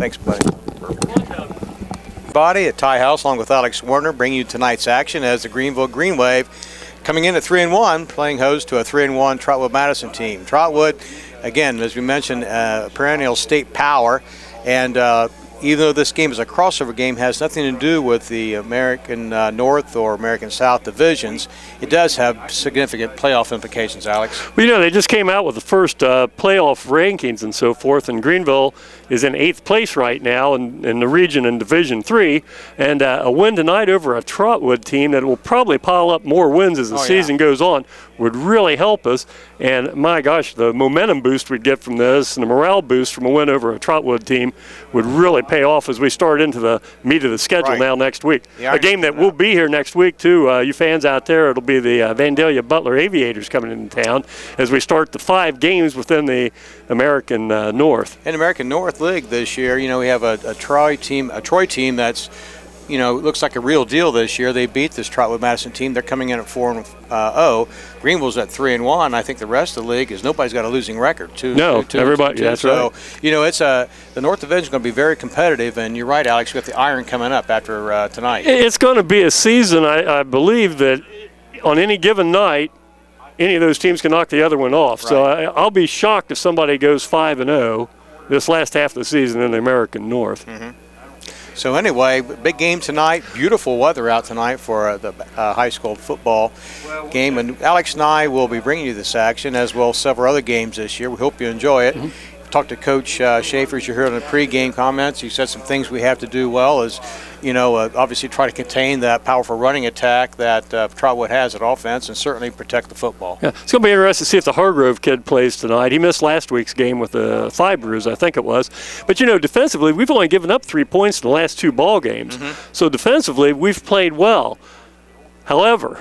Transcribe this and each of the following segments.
Thanks, buddy. Body at Ty House, along with Alex Warner, bring you tonight's action as the Greenville Green Wave coming in at 3-1, playing host to a 3-1 Trotwood Madison team. Trotwood, again, as we mentioned, perennial state power, and even though this game is a crossover game, has nothing to do with the American North or American South divisions, it does have significant playoff implications, Alex. Well, they just came out with the first playoff rankings and so forth, and Greenville is in 8th place right now in the region in Division 3, and a win tonight over a Trotwood team that will probably pile up more wins as the season goes on would really help us. And my gosh, the momentum boost we'd get from this and the morale boost from a win over a Trotwood team would really pay off as we start into the meat of the schedule now next week. A game that will be here next week too, you fans out there, it'll be the Vandalia Butler Aviators coming into town as we start the 5 games within the American North. In American North League this year, we have a Troy team that's, looks like a real deal this year. They beat this Trotwood Madison team. They're coming in at 4-0. Greenville's at 3-1. I think the rest of the league is nobody's got a losing record. Everybody. That's right. It's the North Division is going to be very competitive. And you're right, Alex. You got the Iron coming up after tonight. It's going to be a season. I believe that on any given night, any of those teams can knock the other one off. Right. So I'll be shocked if somebody goes 5-0 this last half of the season in the American North. Mm-hmm. So anyway, big game tonight. Beautiful weather out tonight for the high school football game. And Alex and I will be bringing you this action as well as several other games this year. We hope you enjoy it. Mm-hmm. Talked to Coach Schaefer, as you heard in the pregame comments. He said some things we have to do well is, obviously try to contain that powerful running attack that Trotwood has at offense and certainly protect the football. Yeah, it's going to be interesting to see if the Hargrove kid plays tonight. He missed last week's game with a thigh bruise, I think it was. But, defensively, we've only given up 3 points in the last 2 ball games. Mm-hmm. So defensively, we've played well. However,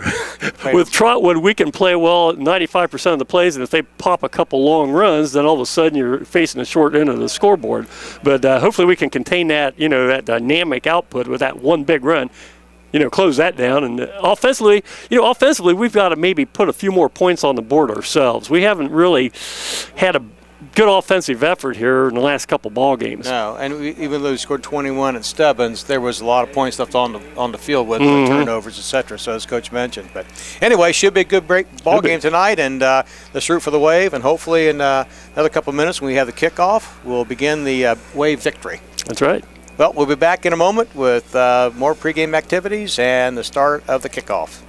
with Trotwood, we can play well at 95% of the plays, and if they pop a couple long runs, then all of a sudden you're facing the short end of the scoreboard. But hopefully we can contain that, that dynamic output with that one big run, close that down. And offensively, we've got to maybe put a few more points on the board ourselves. We haven't really had a good offensive effort here in the last couple ball games. No, and even though we scored 21 at Stebbins, there was a lot of points left on the field with the turnovers, etc. So as Coach mentioned, but anyway, should be a good ball game tonight, and let's root for the Wave. And hopefully, in another couple of minutes when we have the kickoff, we'll begin the Wave victory. That's right. Well, we'll be back in a moment with more pregame activities and the start of the kickoff.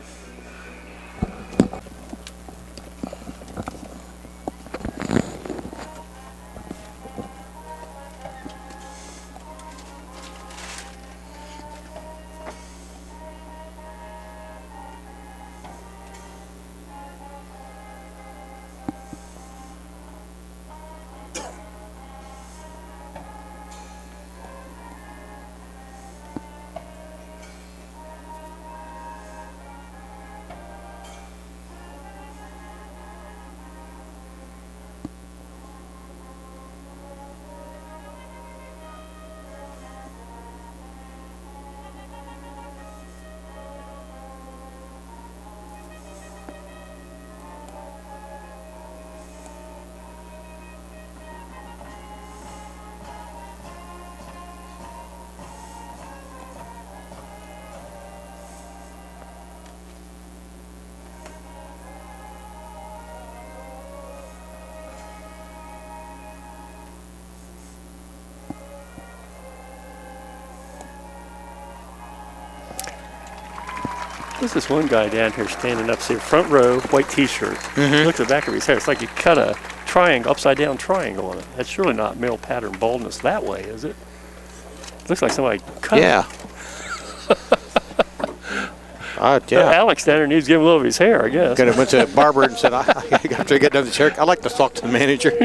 There's this one guy down here standing up, see, front row, white T-shirt. Mm-hmm. Look at the back of his hair. It's like you cut a triangle, upside-down triangle on it. That's surely not male pattern baldness that way, is it? Looks like somebody cut it. Yeah. Alex down there needs to give him a little of his hair, I guess. Could have went to a barber and said, after I get done with the hair, I'd like to talk to the manager.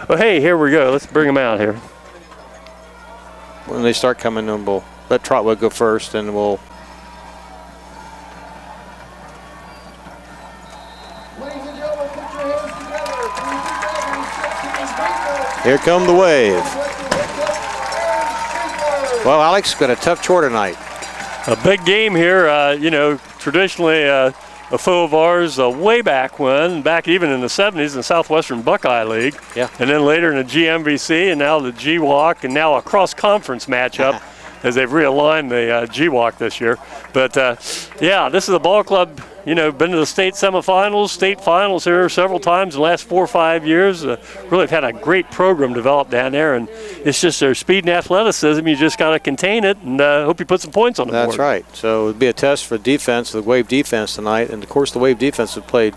Well, hey, here we go. Let's bring him out here. When they start coming in, we'll let Trotwood go first, and we'll. Ladies and gentlemen, put your hands together for the 2016 Here come the Wave. Well, Alex, got a tough chore tonight. A big game here. Traditionally, a foe of ours way back when, back even in the 70s in the Southwestern Buckeye League. Yeah. And then later in the GMVC and now the GWalk and now a cross-conference matchup as they've realigned the GWalk this year. But, yeah, this is a ball club, you know, been to the state semifinals, state finals here several times in the last 4 or 5 years. Really have had a great program developed down there, and it's just their speed and athleticism. You just got to contain it and hope you put some points on the board. That's right. So it would be a test for defense, the Wave defense tonight. And, of course, the Wave defense has played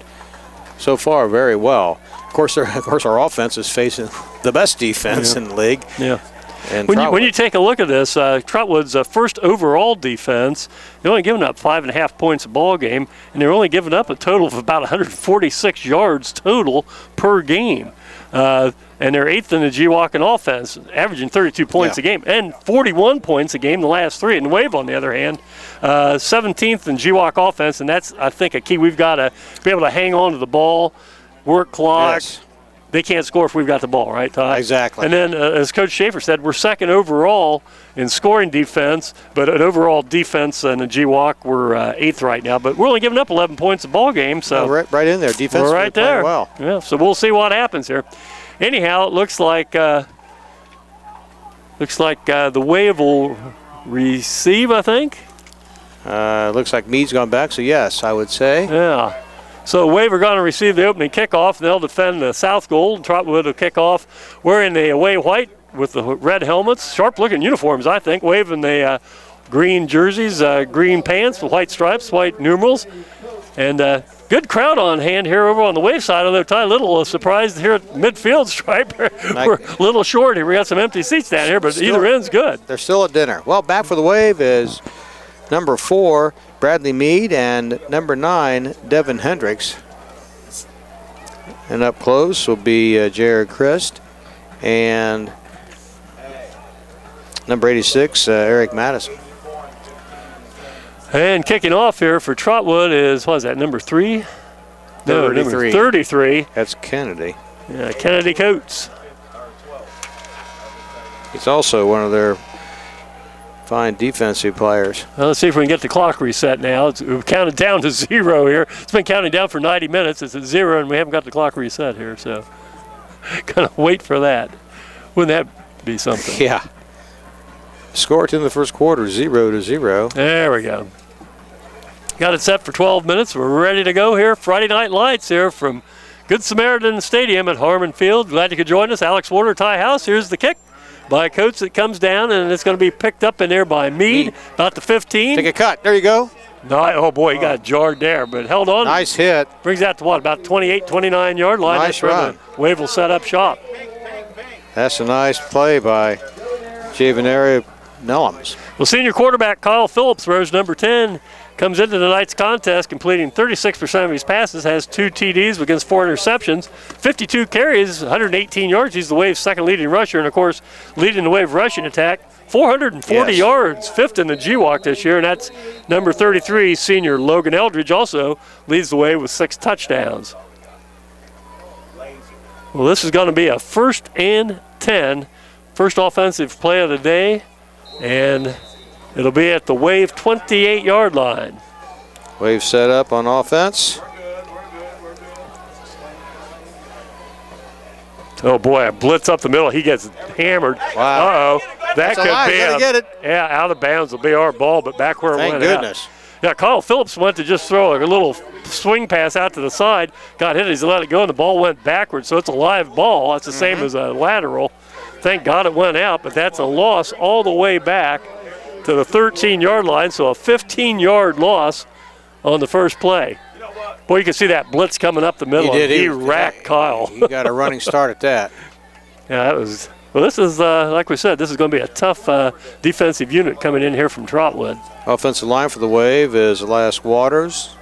so far very well. Of course, our offense is facing the best defense in the league. Yeah. And when you take a look at this, Trotwood's first overall defense, they're only giving up 5.5 points a ball game, and they're only giving up a total of about 146 yards total per game. And they're 8th in the GWalk in offense, averaging 32 points a game, and 41 points a game the last 3. And Wave, on the other hand, 17th in GWalk offense, and that's, I think, a key. We've got to be able to hang on to the ball, work clock. Yes. They can't score if we've got the ball, right, Todd? Exactly. And then, as Coach Schaefer said, we're 2nd overall in scoring defense, but an overall defense in the GWalk, we're 8th right now. But we're only giving up 11 points a ball game, so right in there. Defense we're right there. Well. Yeah, so we'll see what happens here. Anyhow, it looks like the Wave will receive, I think. Looks like Meade's gone back, so yes, I would say. Yeah. So Wave are going to receive the opening kickoff. They'll defend the south goal. Trotwood will kick off wearing the away white with the red helmets. Sharp-looking uniforms, I think. Wave in the green jerseys, green pants with white stripes, white numerals. And good crowd on hand here over on the Wave side, although Ty Little surprised here at midfield stripe. We're a little short here. We got some empty seats down here, but either end's good. They're still at dinner. Well, back for the Wave is number 4, Bradley Meade, and number 9, Devin Hendricks. And up close will be Jared Christ and number 86, Eric Madison. And kicking off here for Trotwood is, what is that, number 3? No, 33. number 33. That's Kennedy. Yeah, Kennedy Coates. He's also one of their fine defensive players. Well, let's see if we can get the clock reset now. We've counted down to 0 here. It's been counting down for 90 minutes. It's at 0, and we haven't got the clock reset here, so gonna wait for that. Wouldn't that be something? Yeah. Score in the first quarter, 0-0. There we go. Got it set for 12 minutes. We're ready to go here. Friday Night Lights here from Good Samaritan Stadium at Harmon Field. Glad you could join us. Alex Warder, Ty House. Here's the kick by Coates that comes down, and it's going to be picked up in there by Meade, about the 15. Take a cut. There you go. No, oh, boy, he got jarred there, but held on. Nice hit. Brings that to what, about 28, 29-yard line. Nice That's run. Wave will set up shop. That's a nice play by Javaneri Nellums. Well, senior quarterback Kyle Phillips throws number 10. Comes into tonight's contest completing 36% of his passes, has 2 TDs against 4 interceptions, 52 carries, 118 yards. He's the Wave's second leading rusher, and, of course, leading the Wave rushing attack. 440 yards, 5th in the GWalk this year, and that's number 33, senior Logan Eldridge, also leads the way with 6 touchdowns. Well, this is going to be a 1st and 10, first offensive play of the day, and it'll be at the Wave 28-yard line. Wave set up on offense. Oh, boy, a blitz up the middle. He gets hammered. Wow. Uh-oh. That could be gotta get it. Yeah, out of bounds will be our ball, but back where it Thank went goodness. out. Yeah, Kyle Phillips went to just throw a little swing pass out to the side. Got hit. He's let it go, and the ball went backwards. So it's a live ball. That's the same as a lateral. Thank God it went out, but that's a loss all the way back to the 13-yard line. So a 15-yard loss on the first play. Boy, you can see that blitz coming up the middle. He did. He racked Kyle. He got a running start at that. Yeah, that was. Well, this is, like we said, this is going to be a tough defensive unit coming in here from Trotwood. Offensive line for the Wave is Elias Waters,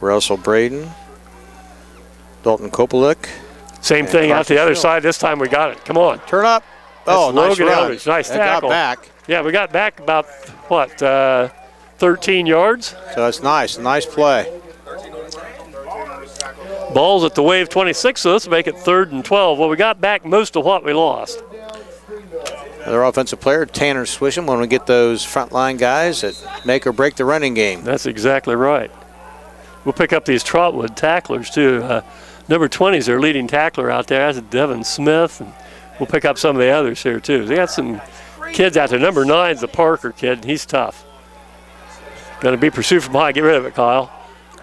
Russell Braden, Dalton Kopalik. Same thing out the other side. This time we got it. Come on. Turn up. Oh, nice Logan run. Eldridge. Nice That tackle. got back. Yeah, we got back about, 13 yards. So that's nice. Nice play. Ball's at the Wave 26, so let's make it 3rd and 12. Well, we got back most of what we lost. Another offensive player, Tanner Swisham, when we get those frontline guys that make or break the running game. That's exactly right. We'll pick up these Trotwood tacklers, too. Number 20 is their leading tackler out there. That's Devin Smith. And we'll pick up some of the others here, too. They got some kids out there. Number 9 is the Parker kid. He's tough. Going to be pursued from behind. Get rid of it, Kyle.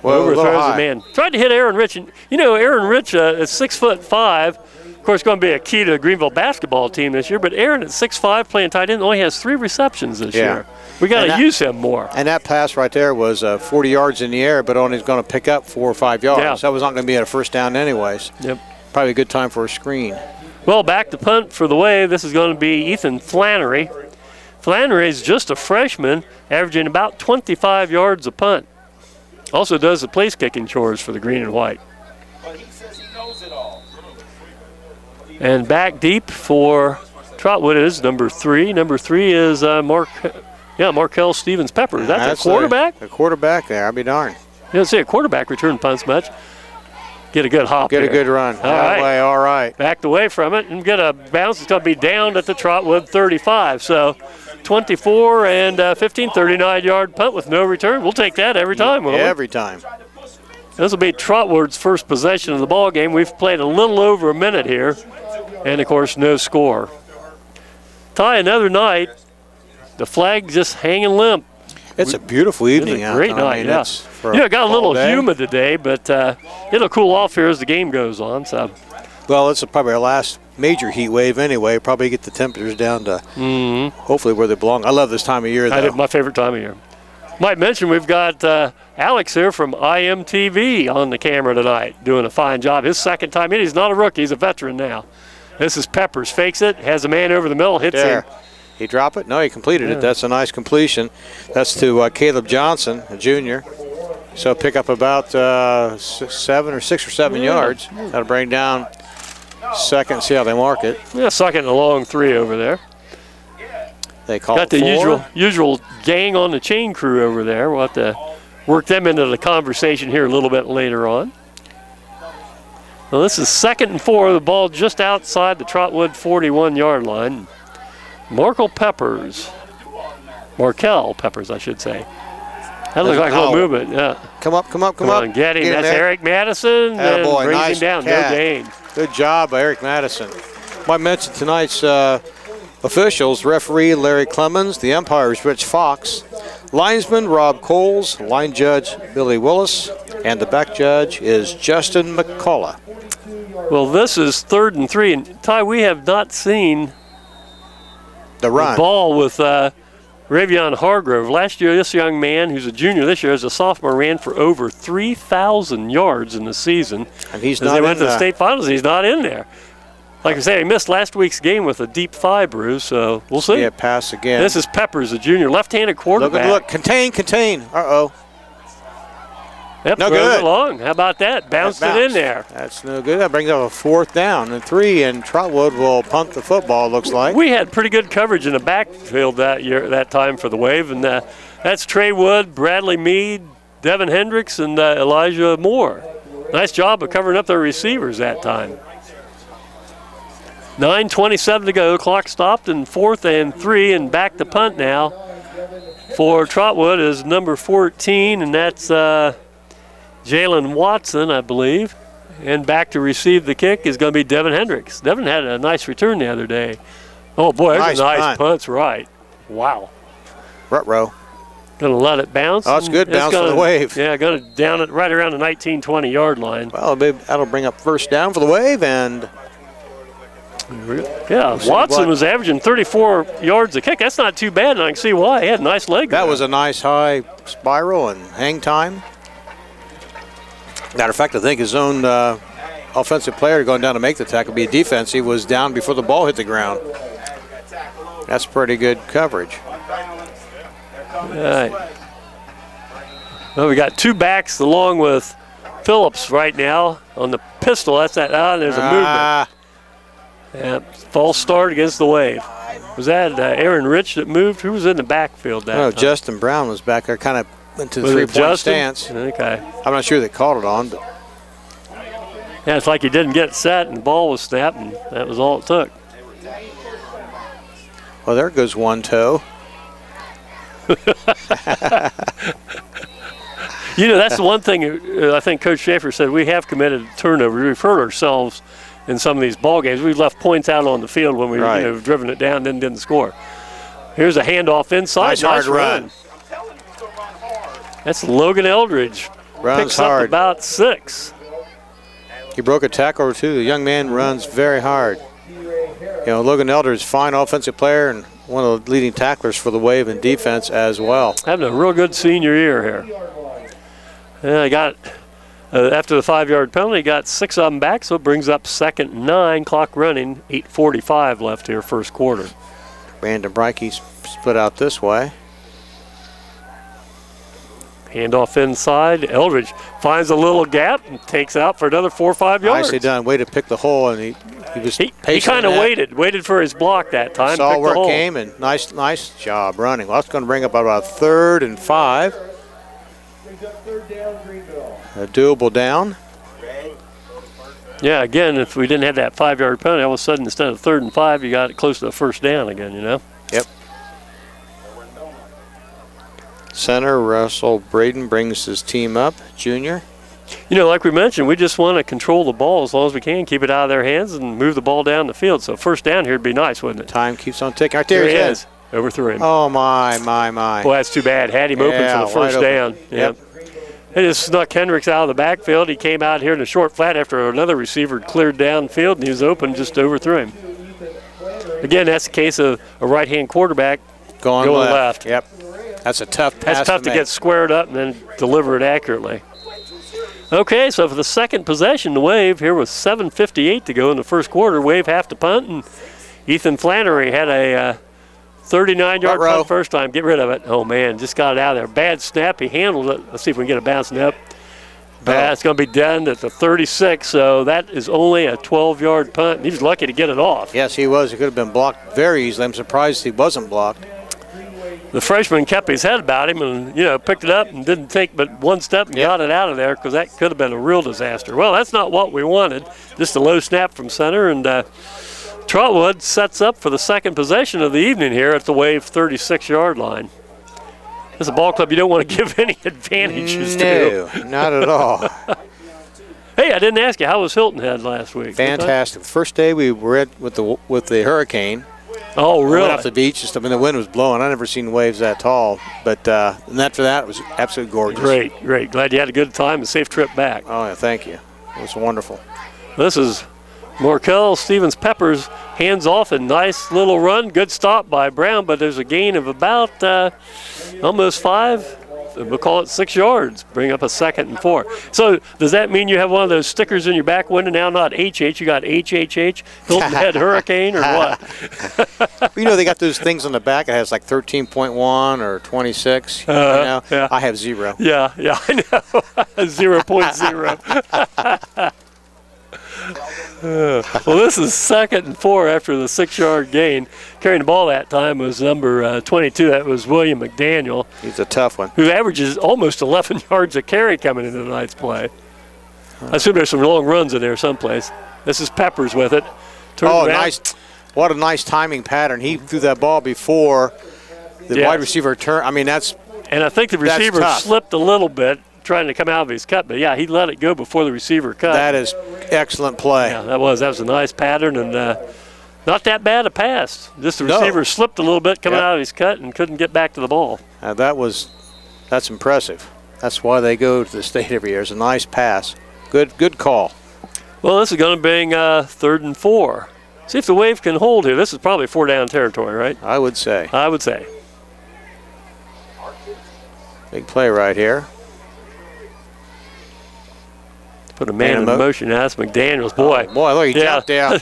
Well, overthrows the man. Tried to hit Aaron Rich. And, you know, Aaron Rich is 6'5". Of course, going to be a key to the Greenville basketball team this year. But Aaron at 6'5", playing tight end, only has 3 receptions this year. We got to use him more. And that pass right there was 40 yards in the air, but only going to pick up 4 or 5 yards. Yeah. That was not going to be a first down anyways. Yep. Probably a good time for a screen. Well, back to punt for the Wave. This is going to be Ethan Flannery. Flannery is just a freshman, averaging about 25 yards a punt. Also does the place kicking chores for the green and white. And back deep for Trotwood is number 3. Number 3 is Markel Stevens Pepper. That's a quarterback? A quarterback there, I'll be darned. You don't see a quarterback return punts much. Get a good hop Get here. a good run. All right. Backed away from it and get a bounce. It's going to be down at the Trotwood 35. So 24 and 15, 39-yard punt with no return. We'll take that every time, won't we? Every time. This will be Trotwood's first possession of the ball game. We've played a little over a minute here. And, of course, no score. Ty, another night, the flag just hanging limp. It's a beautiful evening out. Great night, yeah. It got a little humid today, but it'll cool off here as the game goes on. So, well, it's probably our last major heat wave anyway. Probably get the temperatures down to hopefully where they belong. I love this time of year, though. My favorite time of year. Might mention we've got Alex here from IMTV on the camera tonight doing a fine job. His second time in. He's not a rookie. He's a veteran now. This is Peppers. Fakes it, has a man over the middle, hits him. He dropped it? No, he completed it. That's a nice completion. That's to Caleb Johnson, a junior. So pick up about 6 or 7 yards. That'll bring down second. See how they mark it. Yeah, second and a long 3 over there. They call got it the 4. usual gang on the chain crew over there. We'll have to work them into the conversation here a little bit later on. Well, this is 2nd and 4. The ball just outside the Trotwood 41-yard line. Markel Peppers. Markel Peppers, I should say. That looks like a little movement, yeah. Come up. Come on, get him. That's Eric Madison. And boy, brings nice him down. catch. No gain. Good job by Eric Madison. I mentioned tonight's officials, referee Larry Clemens, the umpires Rich Fox, linesman Rob Coles, line judge Billy Willis, and the back judge is Justin McCullough. Well, this is 3rd and 3. And Ty, we have not seen the ball with Ravion Hargrove. Last year, this young man, who's a junior this year, as a sophomore, ran for over 3,000 yards in the season. And he's not. As they went to the state finals, he's not in there. Like I say, he missed last week's game with a deep thigh bruise, so we'll see. Yeah, pass again. This is Peppers, a junior, left-handed quarterback. Look, contain. Uh-oh. Yep, no good. It along. How about that? Bounced it in there. That's no good. That brings up a 4th down and 3, and Trotwood will punt the football, looks like. We had pretty good coverage in the backfield that time for the Wave, and that's Trey Wood, Bradley Mead, Devin Hendricks, and Elijah Moore. Nice job of covering up their receivers that time. 9:27 to go. Clock stopped, and 4th and 3, and back to punt now for Trotwood is number 14, and that's Jalen Watson, I believe. And back to receive the kick is going to be Devin Hendricks. Devin had a nice return the other day. Oh, boy, that's a nice punt's right. Wow. Ruh-roh. Going to let it bounce. Oh, it's good bounce for the Wave. Yeah, going to down it right around the 19, 20-yard line. Well, that'll bring up 1st down for the Wave, and yeah, Watson was averaging 34 yards a kick. That's not too bad, and I can see why. He had a nice leg. That was a nice high spiral and hang time. Matter of fact, I think his own offensive player going down to make the tackle, be a defense. He was down before the ball hit the ground. That's pretty good coverage. All right. Well, we got 2 backs along with Phillips right now on the pistol. That's that. There's a movement. Yeah, false start against the Wave. Was that Aaron Rich that moved? Who was in the backfield that time? Justin Brown was back there, kind of went to the 3-point stance. Okay. I'm not sure they called it on, but yeah, it's like he didn't get set and the ball was snapped, and that was all it took. Well, there goes one toe. You know, that's the one thing I think Coach Schaefer said, we have committed turnover. We've hurt ourselves in some of these ball games. We've left points out on the field when we've driven it down and then didn't score. Here's a handoff inside. Nice hard run. That's Logan Eldridge. Runs Picks hard. up about 6. He broke a tackle or two. The young man runs very hard. You know, Logan Eldridge, fine offensive player and one of the leading tacklers for the Wave in defense as well. Having a real good senior year here. And I got, after the 5-yard penalty, got 6 of them back, so it brings up 2nd and 9, clock running, 8:45 left here, first quarter. Brandon Breike split out this way. Handoff inside. Eldridge finds a little gap and takes out for another 4 or 5 yards. Nicely done. Way to pick the hole, and he was patient. He kind of waited for his block that time. Saw where it came, and nice job running. Well, that's going to bring up about 3rd and 5. A doable down. Yeah, again, if we didn't have that 5-yard penalty, all of a sudden instead of 3rd and 5, you got it close to the first down again, you know? Yep. Center Russell Braden brings his team up, junior. You know, like we mentioned, we just want to control the ball as long as we can, keep it out of their hands, and move the ball down the field. So first down here would be nice, wouldn't it? Time keeps on ticking. Right there he is. Overthrew him. Oh, my. Boy, that's too bad. Had him open for the first down. Yep. They just snuck Hendricks out of the backfield. He came out here in a short flat after another receiver cleared downfield, and he was open, just overthrew him. Again, that's the case of a right-hand quarterback going left. Yep. That's a tough pass. That's tough to get squared up and then deliver it accurately. Okay, so for the second possession, the Wave here with 7:58 to go in the first quarter. Wave have to punt, and Ethan Flannery had a 39-yard punt first time. Get rid of it. Oh, man, just got it out of there. Bad snap. He handled it. Let's see if we can get a bouncing up. It's going to be done at the 36, so that is only a 12-yard punt. He was lucky to get it off. Yes, he was. He could have been blocked very easily. I'm surprised he wasn't blocked. The freshman kept his head about him and, you know, picked it up and didn't take but one step and got it out of there because that could have been a real disaster. Well, that's not what we wanted. Just a low snap from center, and Trotwood sets up for the second possession of the evening here at the Wave 36-yard line. It's a ball club you don't want to give any advantages to. No, not at all. Hey, I didn't ask you, how was Hilton Head last week? Fantastic. First day we were with the hurricane. Oh, really? Went off the beach and stuff. I mean, the wind was blowing. I never seen waves that tall. But and after that, it was absolutely gorgeous. Great. Glad you had a good time and safe trip back. Oh, yeah, thank you. It was wonderful. This is Morkel Stevens Peppers, hands off, a nice little run. Good stop by Brown, but there's a gain of about almost 5. We'll call it 6 yards. Bring up a 2nd and 4. So does that mean you have one of those stickers in your back window now, not HH, you got HHH, Hilton Head Hurricane, or what? You know, they got those things on the back. It has like 13.1 or 26. Yeah. I have 0. Yeah, I know. 0.0. Well, this is 2nd and 4 after the 6-yard gain. Carrying the ball that time was number 22. That was William McDaniel. He's a tough one. Who averages almost 11 yards a carry coming into tonight's play. I assume there's some long runs in there someplace. This is Peppers with it. Nice. What a nice timing pattern. He threw that ball before the wide receiver turned. I mean, that's And I think the receiver slipped a little bit trying to come out of his cut, but yeah, he let it go before the receiver cut. That is excellent play. Yeah, that was a nice pattern, and not that bad a pass. Just the receiver slipped a little bit coming out of his cut and couldn't get back to the ball. That's impressive. That's why they go to the state every year. It's a nice pass. Good call. Well, this is going to bring 3rd and 4. See if the Wave can hold here. This is probably 4-down territory, right? I would say. Big play right here. Put a man in motion. That's McDaniels. Boy, look, he jumped down.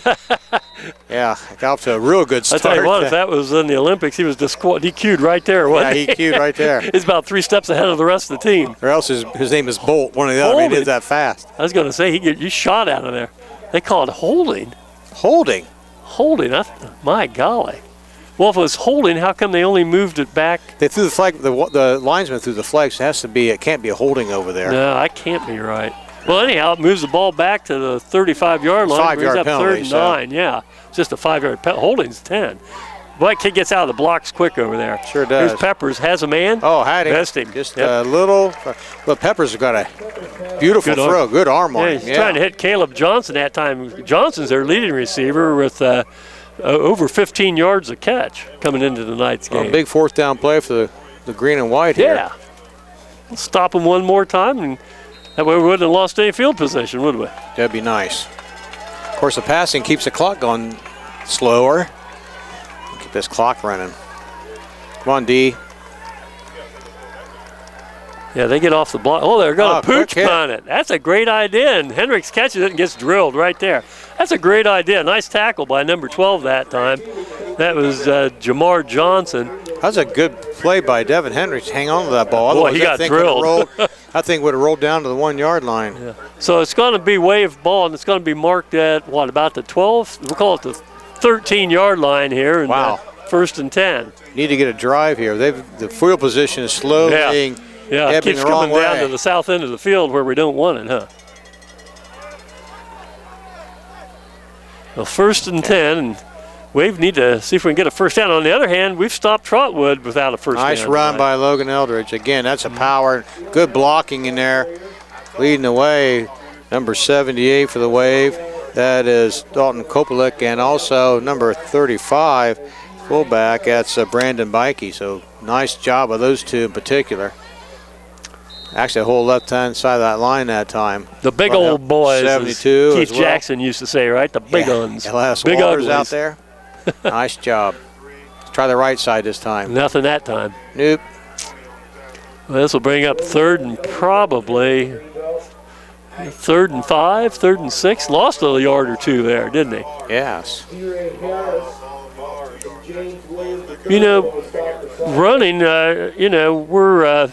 Yeah, got off to a real good start. I tell you what, if that was in the Olympics, he was DQ'd right there, wasn't he? Yeah, he queued right there. He's about 3 steps ahead of the rest of the team. Or else his name is Bolt, one of the other. He did that fast. I was going to say, you shot out of there. They call it holding. Holding? My golly. Well, if it was holding, how come they only moved it back? They threw the flag. The linesman threw the flag, so it can't be a holding over there. No, that can't be right. Well, anyhow, it moves the ball back to the 35-yard line. 5-yard penalty. 3rd and 9, yeah. It's just a 5-yard penalty. Holding's 10. Boy, kid gets out of the blocks quick over there. Sure does. Here's Peppers, has a man. Oh, had him. Missed him. Just a little. But Peppers has got a beautiful throw. Good arm on him. He's trying to hit Caleb Johnson that time. Johnson's their leading receiver with over 15 yards a catch coming into tonight's game. Big fourth down play for the green and white here. Yeah. We'll stop him one more time, and that way we wouldn't have lost any field position, would we? That'd be nice. Of course, the passing keeps the clock going slower. Keep this clock running. Come on, D. Yeah, they get off the block. Oh, they're going to pooch punt it. That's a great idea, and Hendricks catches it and gets drilled right there. That's a great idea. Nice tackle by number 12 that time. That was Jamar Johnson. That's a good play by Devin Hendricks. Hang on to that ball. Boy, he got drilled. That thing would have rolled down to the 1 yard line. Yeah. So it's going to be wave ball, and it's going to be marked at, what, about the 12th? We'll call it the 13-yard line here. And, wow. First and 10. Need to get a drive here. The field position is slowly ebbing it keeps the wrong coming down to the south end of the field where we don't want it, huh? Well, first and 10, and we need to see if we can get a first down. On the other hand, we've stopped Trotwood without a first down. Nice run by Logan Eldridge. Again, that's a power. Good blocking in there. Leading the way, number 78 for the Wave. That is Dalton Kopalik, and also number 35, fullback, that's Brandon Bikey. So nice job of those two in particular. Actually, a whole left-hand side of that line that time. The big old boys, 72 Keith Jackson used to say, right? The big ones. Big uglies out there. Nice job. Let's try the right side this time. Nothing that time. Nope. Well, this will bring up third and probably 3rd and 5, 3rd and 6. Lost a yard or two there, didn't he? Yes. You know, running, we're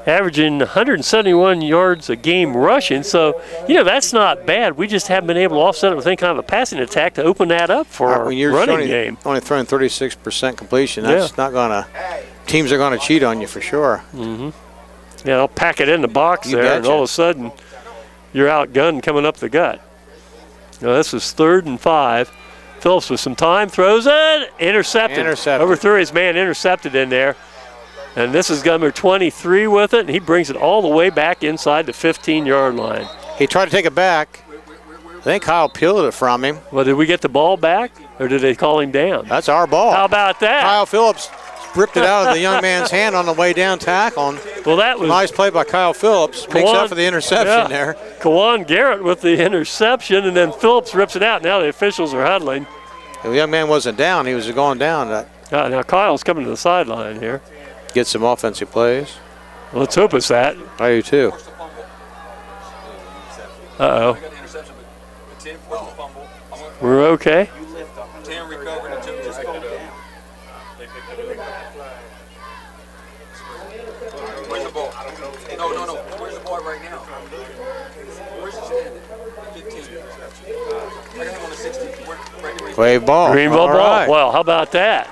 averaging 171 yards a game rushing. So, that's not bad. We just haven't been able to offset it with any kind of a passing attack to open that up for our running game. Only throwing 36% completion. That's not going to – teams are going to cheat on you for sure. Mm-hmm. Yeah, they'll pack it in the box there, and all of a sudden you're outgunned coming up the gut. This is 3rd and 5. Phillips with some time, throws it, intercepted. Overthrew his man, intercepted in there. And this is number 23 with it, and he brings it all the way back inside the 15-yard line. He tried to take it back. I think Kyle peeled it from him. Well, did we get the ball back, or did they call him down? That's our ball. How about that? Kyle Phillips ripped it out of the young man's hand on the way down tackling. Well, that was nice play by Kyle Phillips. Makes up for the interception there. Kawan Garrett with the interception, and then Phillips rips it out. Now the officials are huddling. The young man wasn't down. He was going down. Now Kyle's coming to the sideline here. Get some offensive plays. Well, let's hope it's that. I do too. Uh-oh. We're okay. Where's the ball? No. Where's the ball right now? Where's his head? 15. I got him on the 16. Wave ball. Green ball. Right. Well, how about that?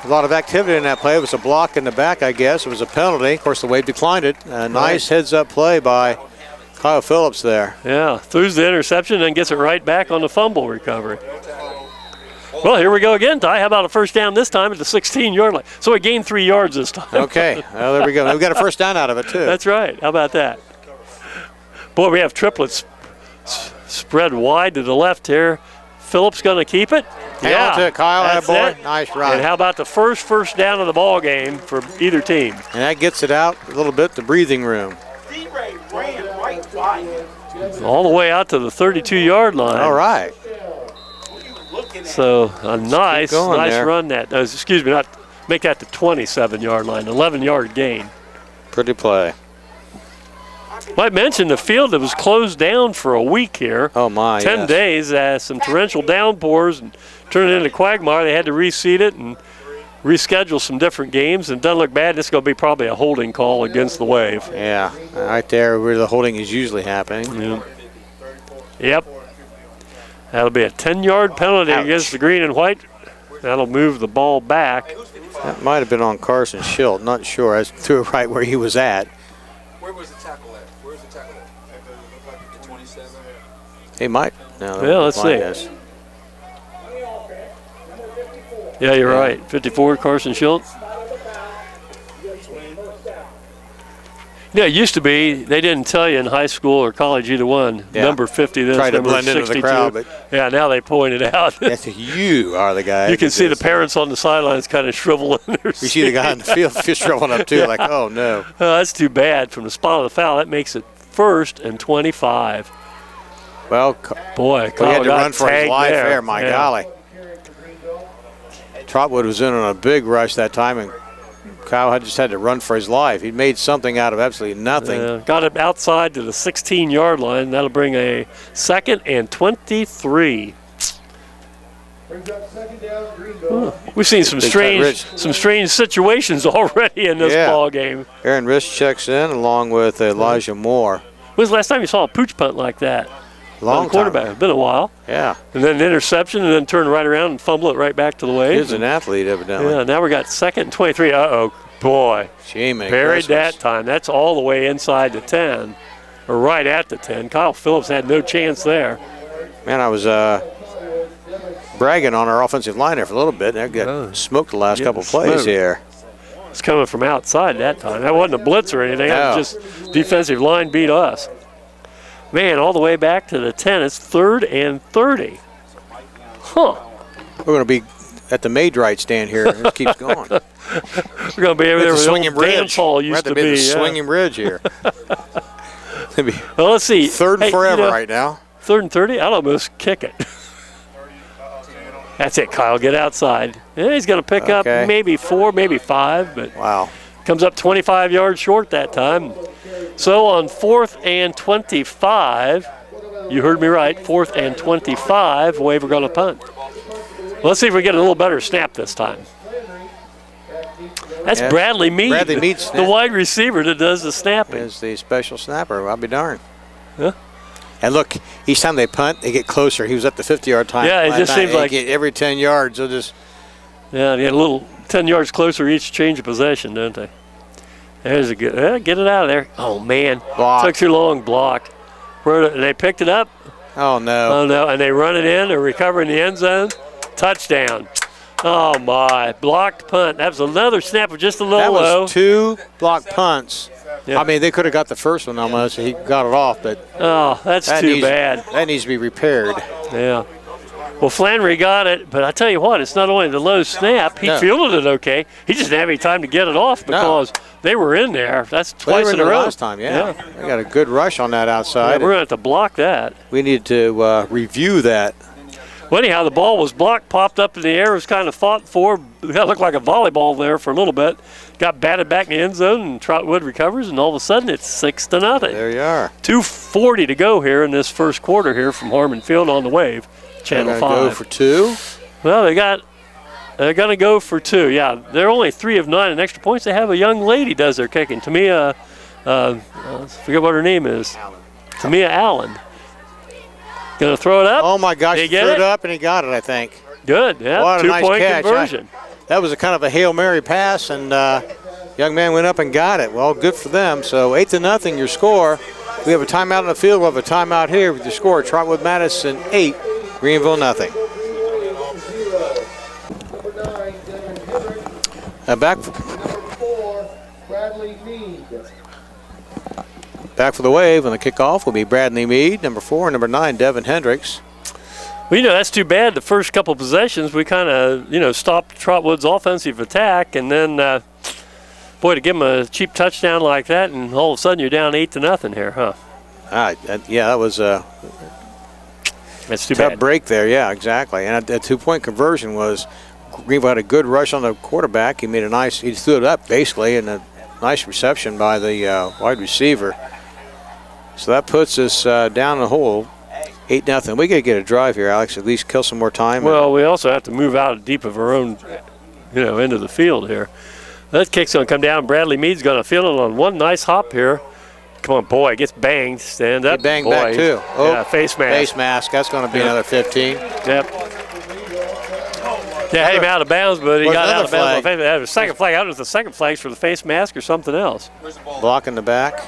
A lot of activity in that play. It was a block in the back, I guess. It was a penalty. Of course, the Wave declined it. A nice heads-up play by Kyle Phillips there. Yeah, throws the interception and gets it right back on the fumble recovery. Well, here we go again, Ty. How about a first down this time at the 16-yard line? So we gained 3 yards this time. Okay, well, there we go. We got a first down out of it, too. That's right. How about that? Boy, we have triplets spread wide to the left here. Phillips going to keep it. Hang on to it, Kyle. That boy. Nice run. And how about the first down of the ball game for either team? And that gets it out a little bit, the breathing room. All the way out to the 32-yard line. All right. So a nice there. run that. Make that the 27-yard line, 11-yard gain. Pretty play. Might mention the field that was closed down for a week here. Oh my! 10 days, some torrential downpours and turned it into quagmire. They had to reseed it and reschedule some different games. And it doesn't look bad. This is going to be probably a holding call against the Wave. Yeah, right there where the holding is usually happening. Yeah. Yep. That'll be a 10-yard penalty against the green and white. That'll move the ball back. That might have been on Carson Schilt. Not sure. I threw it right where he was at. Where was the tackle at? Where's the tackle at? The 27? He might. No, yeah, let's see. Yeah, you're right. 54, Carson Schultz. Yeah, it used to be they didn't tell you in high school or college either one. Yeah. Number 50, this Try to number blend 62. into the crowd, but yeah, now they point it out. yes, you are the guy. You can see the parents on the sidelines kind of shriveling in their You see the guy in the field just shriveling up too, like, oh no. That's too bad. From the spot of the foul, that makes it 1st and 25. Well, Boy, he Kyle had to got run for his tagged life there. there, my Yeah. golly. Trotwood was in on a big rush that time, and Kyle just had to run for his life. He made something out of absolutely nothing. Got it outside to the 16-yard line. That'll bring a 2nd and 23. Brings up 2nd down, Greenville. We've seen some Big strange situations already in this ball game. Aaron Rich checks in along with Elijah Moore. When was the last time you saw a pooch punt like that? Long quarterback. time. It's been a while. Yeah. And then an interception, and then turn right around and fumble it right back to the wave. He's an athlete, evidently. Yeah, now we got 2nd and 23. Uh-oh, boy. Shame. Buried that time. That's all the way inside the 10, or right at the 10. Kyle Phillips had no chance there. Man, I was bragging on our offensive line there for a little bit. They got smoked the last couple plays smoked. here. It's coming from outside that time. That wasn't a blitz or anything. That was just defensive line beat us. Man, all the way back to the 10. It's 3rd and 30. Huh. We're going to be at the Maidrite stand here. It keeps going. We're going to be over there where the Swinging old dance hall We're used at to the be. Swinging Bridge here. Well, let's see. 3rd and forever right now. 3rd and 30. I'd almost kick it. That's it, Kyle. Get outside. Yeah, he's going to pick up maybe 4, maybe 5, but wow. Comes up 25 yards short that time. So on 4th and 25, you heard me right, 4th and 25, Wave are going to punt. Let's see if we get a little better snap this time. That's Bradley Mead, Bradley Mead the wide receiver that does the snapping. Is the special snapper. I'll be darned. Huh? And look, each time they punt, they get closer. He was at the 50-yard time. Yeah, it just seems like every 10 yards, they'll just. Yeah, they get a little 10 yards closer each change of possession, don't they? There's a good. Get it out of there. Oh man, took too long. Blocked. And they picked it up. Oh no. Oh no, and they run it in. They're recovering the end zone. Touchdown. Oh my, blocked punt. That was another snap of just a little low. That was 2 blocked punts. Yeah. I mean, they could have got the first one almost. He got it off, but that's too bad. That needs to be repaired. Yeah. Well, Flannery got it, but I tell you what, it's not only the low snap. He fielded it okay. He just didn't have any time to get it off because they were in there. That's twice in a row. Last time, yeah. They got a good rush on that outside. Yeah, we're going to have to block that. We need to review that. Well, anyhow, the ball was blocked, popped up in the air, was kind of fought for. That looked like a volleyball there for a little bit. Got batted back in the end zone, and Trotwood recovers, and all of a sudden it's 6-0. There you are. 2:40 to go here in this first quarter here from Harmon Field on the Wave. Channel 5. Go for 2. Well, they're going to go for 2. Yeah, they're only 3 of 9 in extra points. They have a young lady does their kicking. Tamia, I forget what her name is. Tamia Allen. Going to throw it up. Oh my gosh, he threw it up and he got it, I think. Good, yeah. What a nice 2-point catch. conversion. That was a kind of a Hail Mary pass, and young man went up and got it. Well, good for them. So 8-0 your score. We have a timeout on the field. We'll have a timeout here with the score. Trotwood Madison 8, Greenville nothing. Back for the Wave on the kickoff will be Bradley Mead, number 4, and number 9, Devin Hendricks. Well, that's too bad. The first couple possessions, we kind of, stopped Trotwood's offensive attack, and then, boy, to give them a cheap touchdown like that, and all of a sudden you're down 8-0 here, huh? Yeah, that was a that's too tough bad. break there. Yeah, exactly. And that 2-point conversion was Greenville had a good rush on the quarterback. He threw it up basically, and a nice reception by the wide receiver. So that puts us down the hole, 8-0. We got to get a drive here, Alex. At least kill some more time. Well, we also have to move out deep of our own, into the field here. That kick's going to come down. Bradley Mead's going to field it on one nice hop here. Come on, boy, gets banged. Stand up. He banged boy. back too. Oh, yeah, face mask. Face mask. That's going to be another 15. Yep. Yeah, had him out of bounds, but he got out of bounds. They had a second flag. I don't know if the second flag's for the face mask or something else. Block in the back.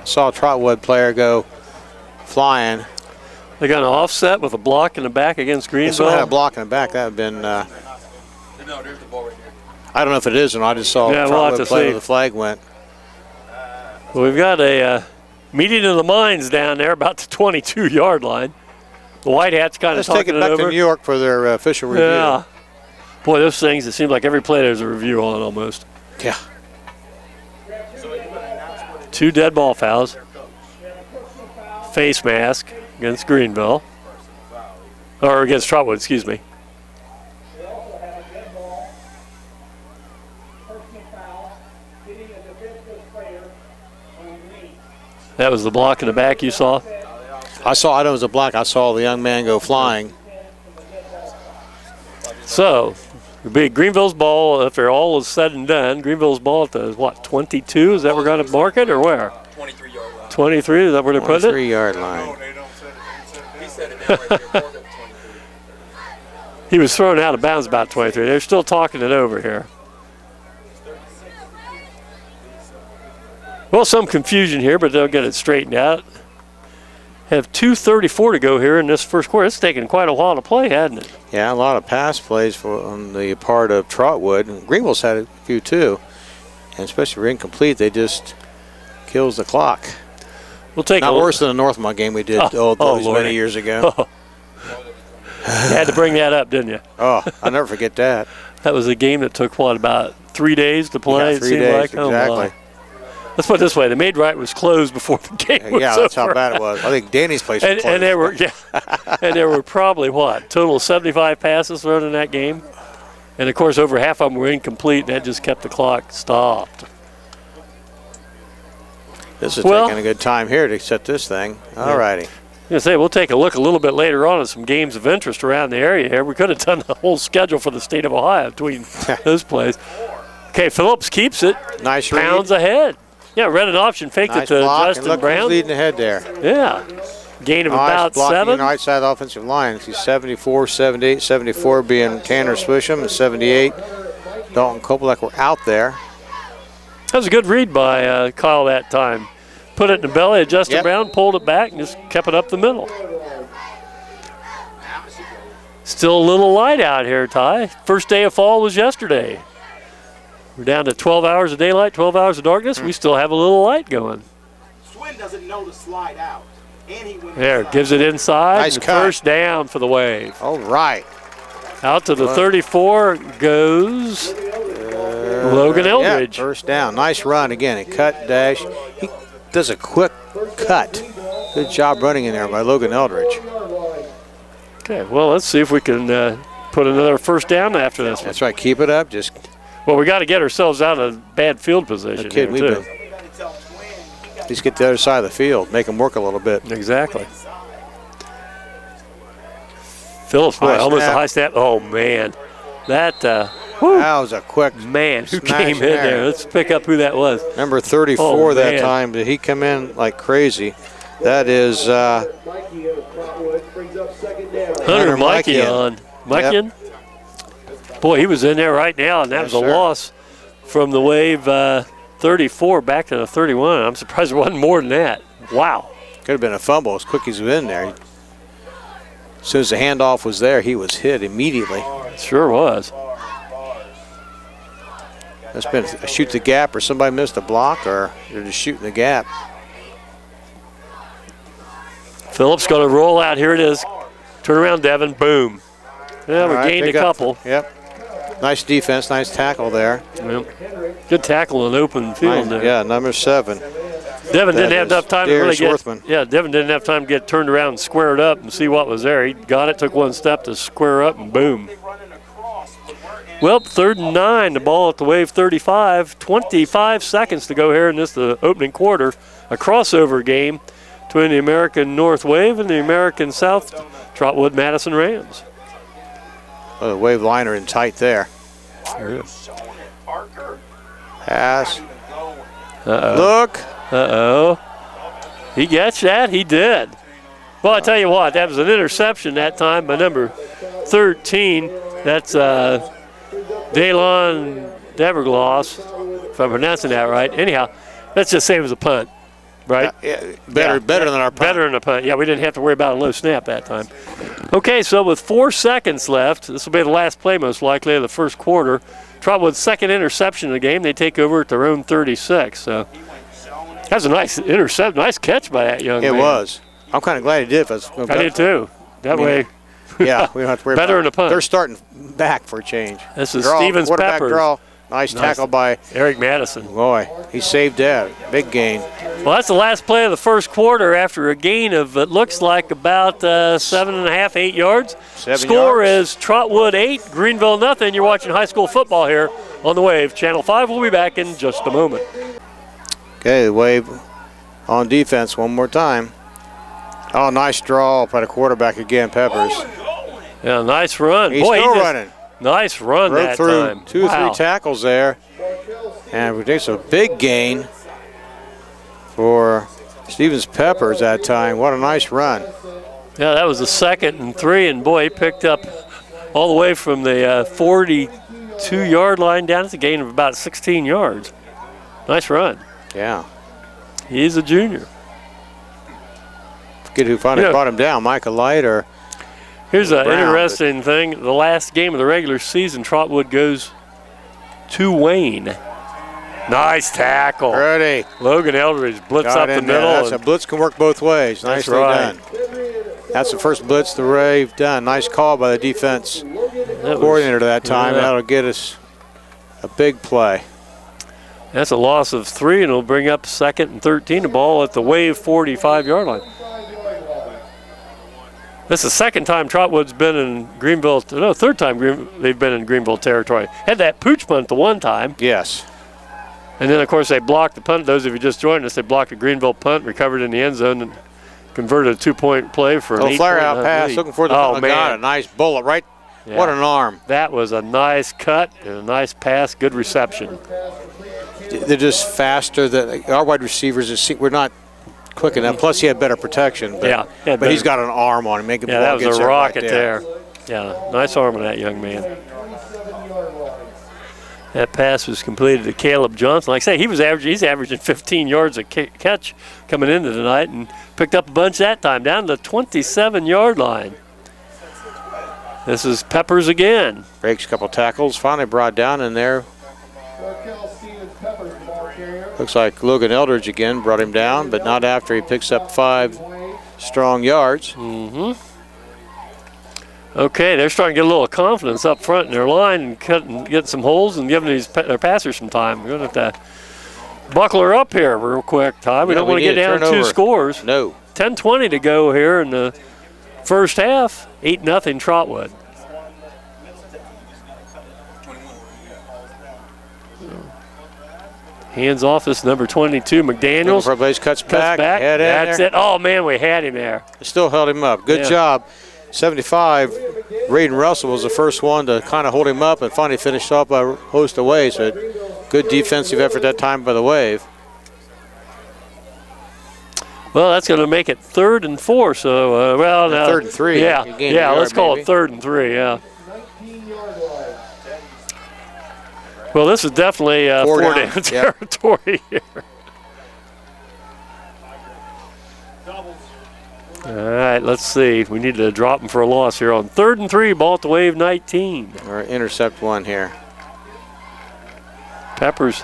Saw a Trotwood player go flying. They're going to offset with a block in the back against Greenville. If someone had a block in the back, that would have been No, there's the ball right here. I don't know if it is or not. I just saw Yeah, we'll have to play see. where the flag went. Well, we've got a meeting of the minds down there about the 22-yard line. The White Hats kind of Let's take talking it back over. to New York for their official review. Yeah. Boy, those things, it seems like every play there's a review on almost. Yeah. 2 dead ball fouls. Face mask against Greenville. Or against Trotwood, excuse me. That was the block in the back you saw? I know it was a block. I saw the young man go flying. So, it'll be Greenville's ball, if they're all is said and done. Greenville's ball at the, 22? Is that we're going to mark it or where? 23-yard line. 23, is that where they put it? 3-yard line. He said it down right there. Mark up 23. He was thrown out of bounds about 23. They're still talking it over here. Well, some confusion here, but they'll get it straightened out. Have 2:34 to go here in this first quarter. It's taken quite a while to play, hasn't it? Yeah, a lot of pass plays on the part of Trotwood. Greenville's had a few too, and especially for incomplete, they just kills the clock. We'll take Not a worse than the Northmont game we did those Lordy. many years ago. You had to bring that up, didn't you? Oh, I'll never forget that. That was a game that took, about 3 days to play? Yeah, it 3 seemed days, like. Oh, exactly. my. Let's put it this way: the Maid-Rite was closed before the game was Yeah, that's over. how bad it was. I think Danny's place was closed. And there were and there were probably total of 75 passes thrown in that game, and of course over half of them were incomplete. And that just kept the clock stopped. This is Well- taking a good time here to set this thing. All righty. I was going to say, we'll take a look a little bit later on at some games of interest around the area here. We could have done the whole schedule for the state of Ohio between those plays. Okay, Phillips keeps it. Nice read. Pounds ahead. Yeah, red an option, faked Nice it to block, and Justin look Brown. who's leading ahead there. Yeah. Gain of Nice about blocking 7. on the right side of the offensive line. He's 74, 78, 74 being Tanner Swisham, and 78 Dalton Kopelek were out there. That was a good read by Kyle that time. Put it in the belly of Justin Yep. Brown, pulled it back, and just kept it up the middle. Still a little light out here, Ty. First day of fall was yesterday. We're down to 12 hours of daylight, 12 hours of darkness. We still have a little light going. Swin doesn't know to slide out. And he went There, inside. gives it inside. Nice and cut. First down for the Wave. All right. Out to the 34 goes Logan Yeah, Eldridge. first down. Nice run again. A cut, dash. He does a quick cut. Good job running in there by Logan Eldridge. Okay, well, let's see if we can put another first down after this one. That's right. Keep it up. Just Well, we got to get ourselves out of bad field position no kid. here, too. At least get to the other side of the field. Make them work a little bit. Exactly. Phillips, boy, High almost a snap. high snap. Oh, man. That, That was a quick man, who Smash came in there. there? Let's pick up who that was. number 34 that man. time. Did he come in like crazy? That is Mikey of Trotwood brings up second down. Hunter Mikey Mikey. on. Mikey? Boy, he was in there right now, and that Yes, was a sir. loss from the Wave 34 back to the 31. I'm surprised it wasn't more than that. Wow. could have been a fumble as quick as he was in there. As soon as the handoff was there, he was hit immediately. Sure was. That's been a shoot the gap, or somebody missed a block, or they're just shooting the gap. Phillips going to roll out. Here it is. Turn around, Devin. Boom. Yeah, All we right, gained a pick up- couple. Yep. Nice defense, nice tackle there. Yep. Good tackle in open field there. Yeah, number 7. Devin didn't That have is enough time to really Darius get. Worthman. Yeah, Devin didn't have time to get turned around and square it up and see what was there. He got it, took one step to square up, and boom. Well, 3rd and 9. The ball at the Wave 35. 25 seconds to go here in the opening quarter. A crossover game between the American North Wave and the American South Trotwood Madison Rams. Oh, the Wave liner in tight there. Pass. Uh-oh. Look. Uh-oh. He gets that? He did. Well, I tell you what, that was an interception that time by number 13. That's Daylon Devergloss, if I'm pronouncing that right. Anyhow, that's the same as a punt. Right? Better than our punt. Better than a punt. Yeah, we didn't have to worry about a low snap that time. Okay, so with 4 seconds left, this will be the last play most likely of the first quarter. Trotwood's second interception of the game. They take over at their own 36. So that's a nice intercept, nice catch by that young man. It was. I'm kind of glad he did. I did too. That way. Yeah, we don't have to worry better about than a punt. They're starting back for a change. This is Stevens quarterback Peppers. Draw. Nice tackle by Eric Madison. Boy, he saved that. Big gain. Well, that's the last play of the first quarter after a gain of, it looks like, about 7.5, 8 yards. 7 Score yards. is Trotwood 8, Greenville nothing. You're watching high school football here on the Wave. Channel 5 will be back in just a moment. Okay, the Wave on defense one more time. Oh, nice draw by the quarterback again, Peppers. Yeah, nice run. He's Boy, still he just, running. Nice run Broke that through time. 2 or 3 Wow. tackles there. And there's a big gain for Stevens Peppers that time. What a nice run. Yeah, that was the 2nd and 3, and boy, he picked up all the way from the 42-yard line down. It's a gain of about 16 yards. Nice run. Yeah. He's a junior. Forget who finally brought him down, Micah Light or Here's an Brown, interesting thing. The last game of the regular season, Trotwood goes to Wayne. Nice tackle. Ready. Logan Eldridge blitz Got up the in there. middle. That's a blitz can work both ways. That's Nicely right. done. That's the first blitz the Rave done. Nice call by the defense coordinator that time. Yeah. That'll get us a big play. That's a loss of 3, and it'll bring up 2nd and 13. The ball at the Wave 45-yard line. This is the second time Trotwood's been in Greenville. No, third time they've been in Greenville territory. Had that pooch punt the one time. Yes. And then, of course, they blocked the punt. Those of you just joined us, they blocked a Greenville punt, recovered in the end zone, and converted a 2-point play for an 8-point flare out pass. lead. Looking for the oh, man. got a nice bullet right. Yeah. What an arm. That was a nice cut and a nice pass. Good reception. They're just faster. Our wide receivers, we're not quick enough. Plus, he had better protection. But, but he's got an arm on him. Make him that was a rocket right there. Yeah, nice arm on that young man. That pass was completed to Caleb Johnson. Like I say, he's averaging 15 yards a catch coming into tonight and picked up a bunch that time, down to the 27-yard line. This is Peppers again. Breaks a couple tackles. Finally brought down in there. Looks like Logan Eldridge again brought him down, but not after he picks up 5 strong yards. Mm-hmm. Okay, they're starting to get a little confidence up front in their line and get some holes and giving their passers some time. We're going to have to buckle her up here real quick, Ty. We don't want to get down 2 scores. No. 10:20 to go here in the first half. 8-0 Trotwood. Hands off this number 22, McDaniels. Cuts back. That's it. Oh, man, we had him there. Still held him up. Good job. 75, Raiden Russell was the first one to kind of hold him up and finally finished off by a host of ways. But good defensive effort that time by the Wave. Well, that's going to make it 3rd and 4. So, well, now 3rd and 3. Yeah, let's call it 3rd and 3. Yeah. Well, this is definitely 4 down territory here. All right, let's see. We need to drop them for a loss here on 3rd and 3, ball at the Wave 19. Or intercept one here. Peppers,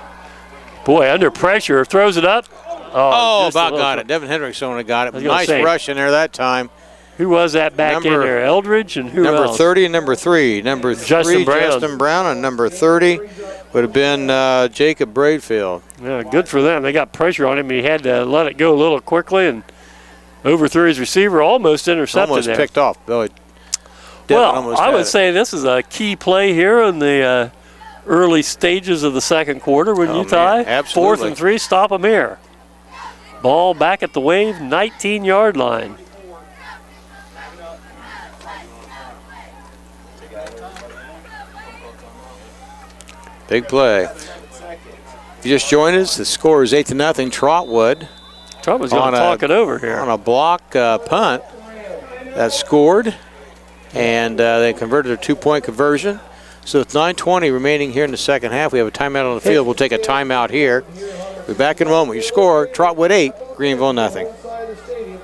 boy, under pressure, throws it up. Oh, about got it. Devin Hendricks only got it. Nice rush in there that time. Who was that back in there? Eldridge and who number else? 30 and number 3. Number 3, Justin Brown, and number 30 would have been Jacob Braidfield. Yeah, good for them. They got pressure on him. He had to let it go a little quickly and overthrew his receiver, almost intercepted almost there. Picked off. Well, I would say this is a key play here in the early stages of the second quarter, wouldn't you, Ty? Absolutely. 4th and 3, stop them here. Ball back at the Wave, 19-yard line. Big play. If you just joined us, the score is 8-0 Trotwood. Trotwood's going to talk it over here. On a block punt that scored, and they converted a 2-point conversion. So with 9:20 remaining here in the second half, we have a timeout on the field. We'll take a timeout here. We'll be back in a moment. Your score, Trotwood 8, Greenville nothing.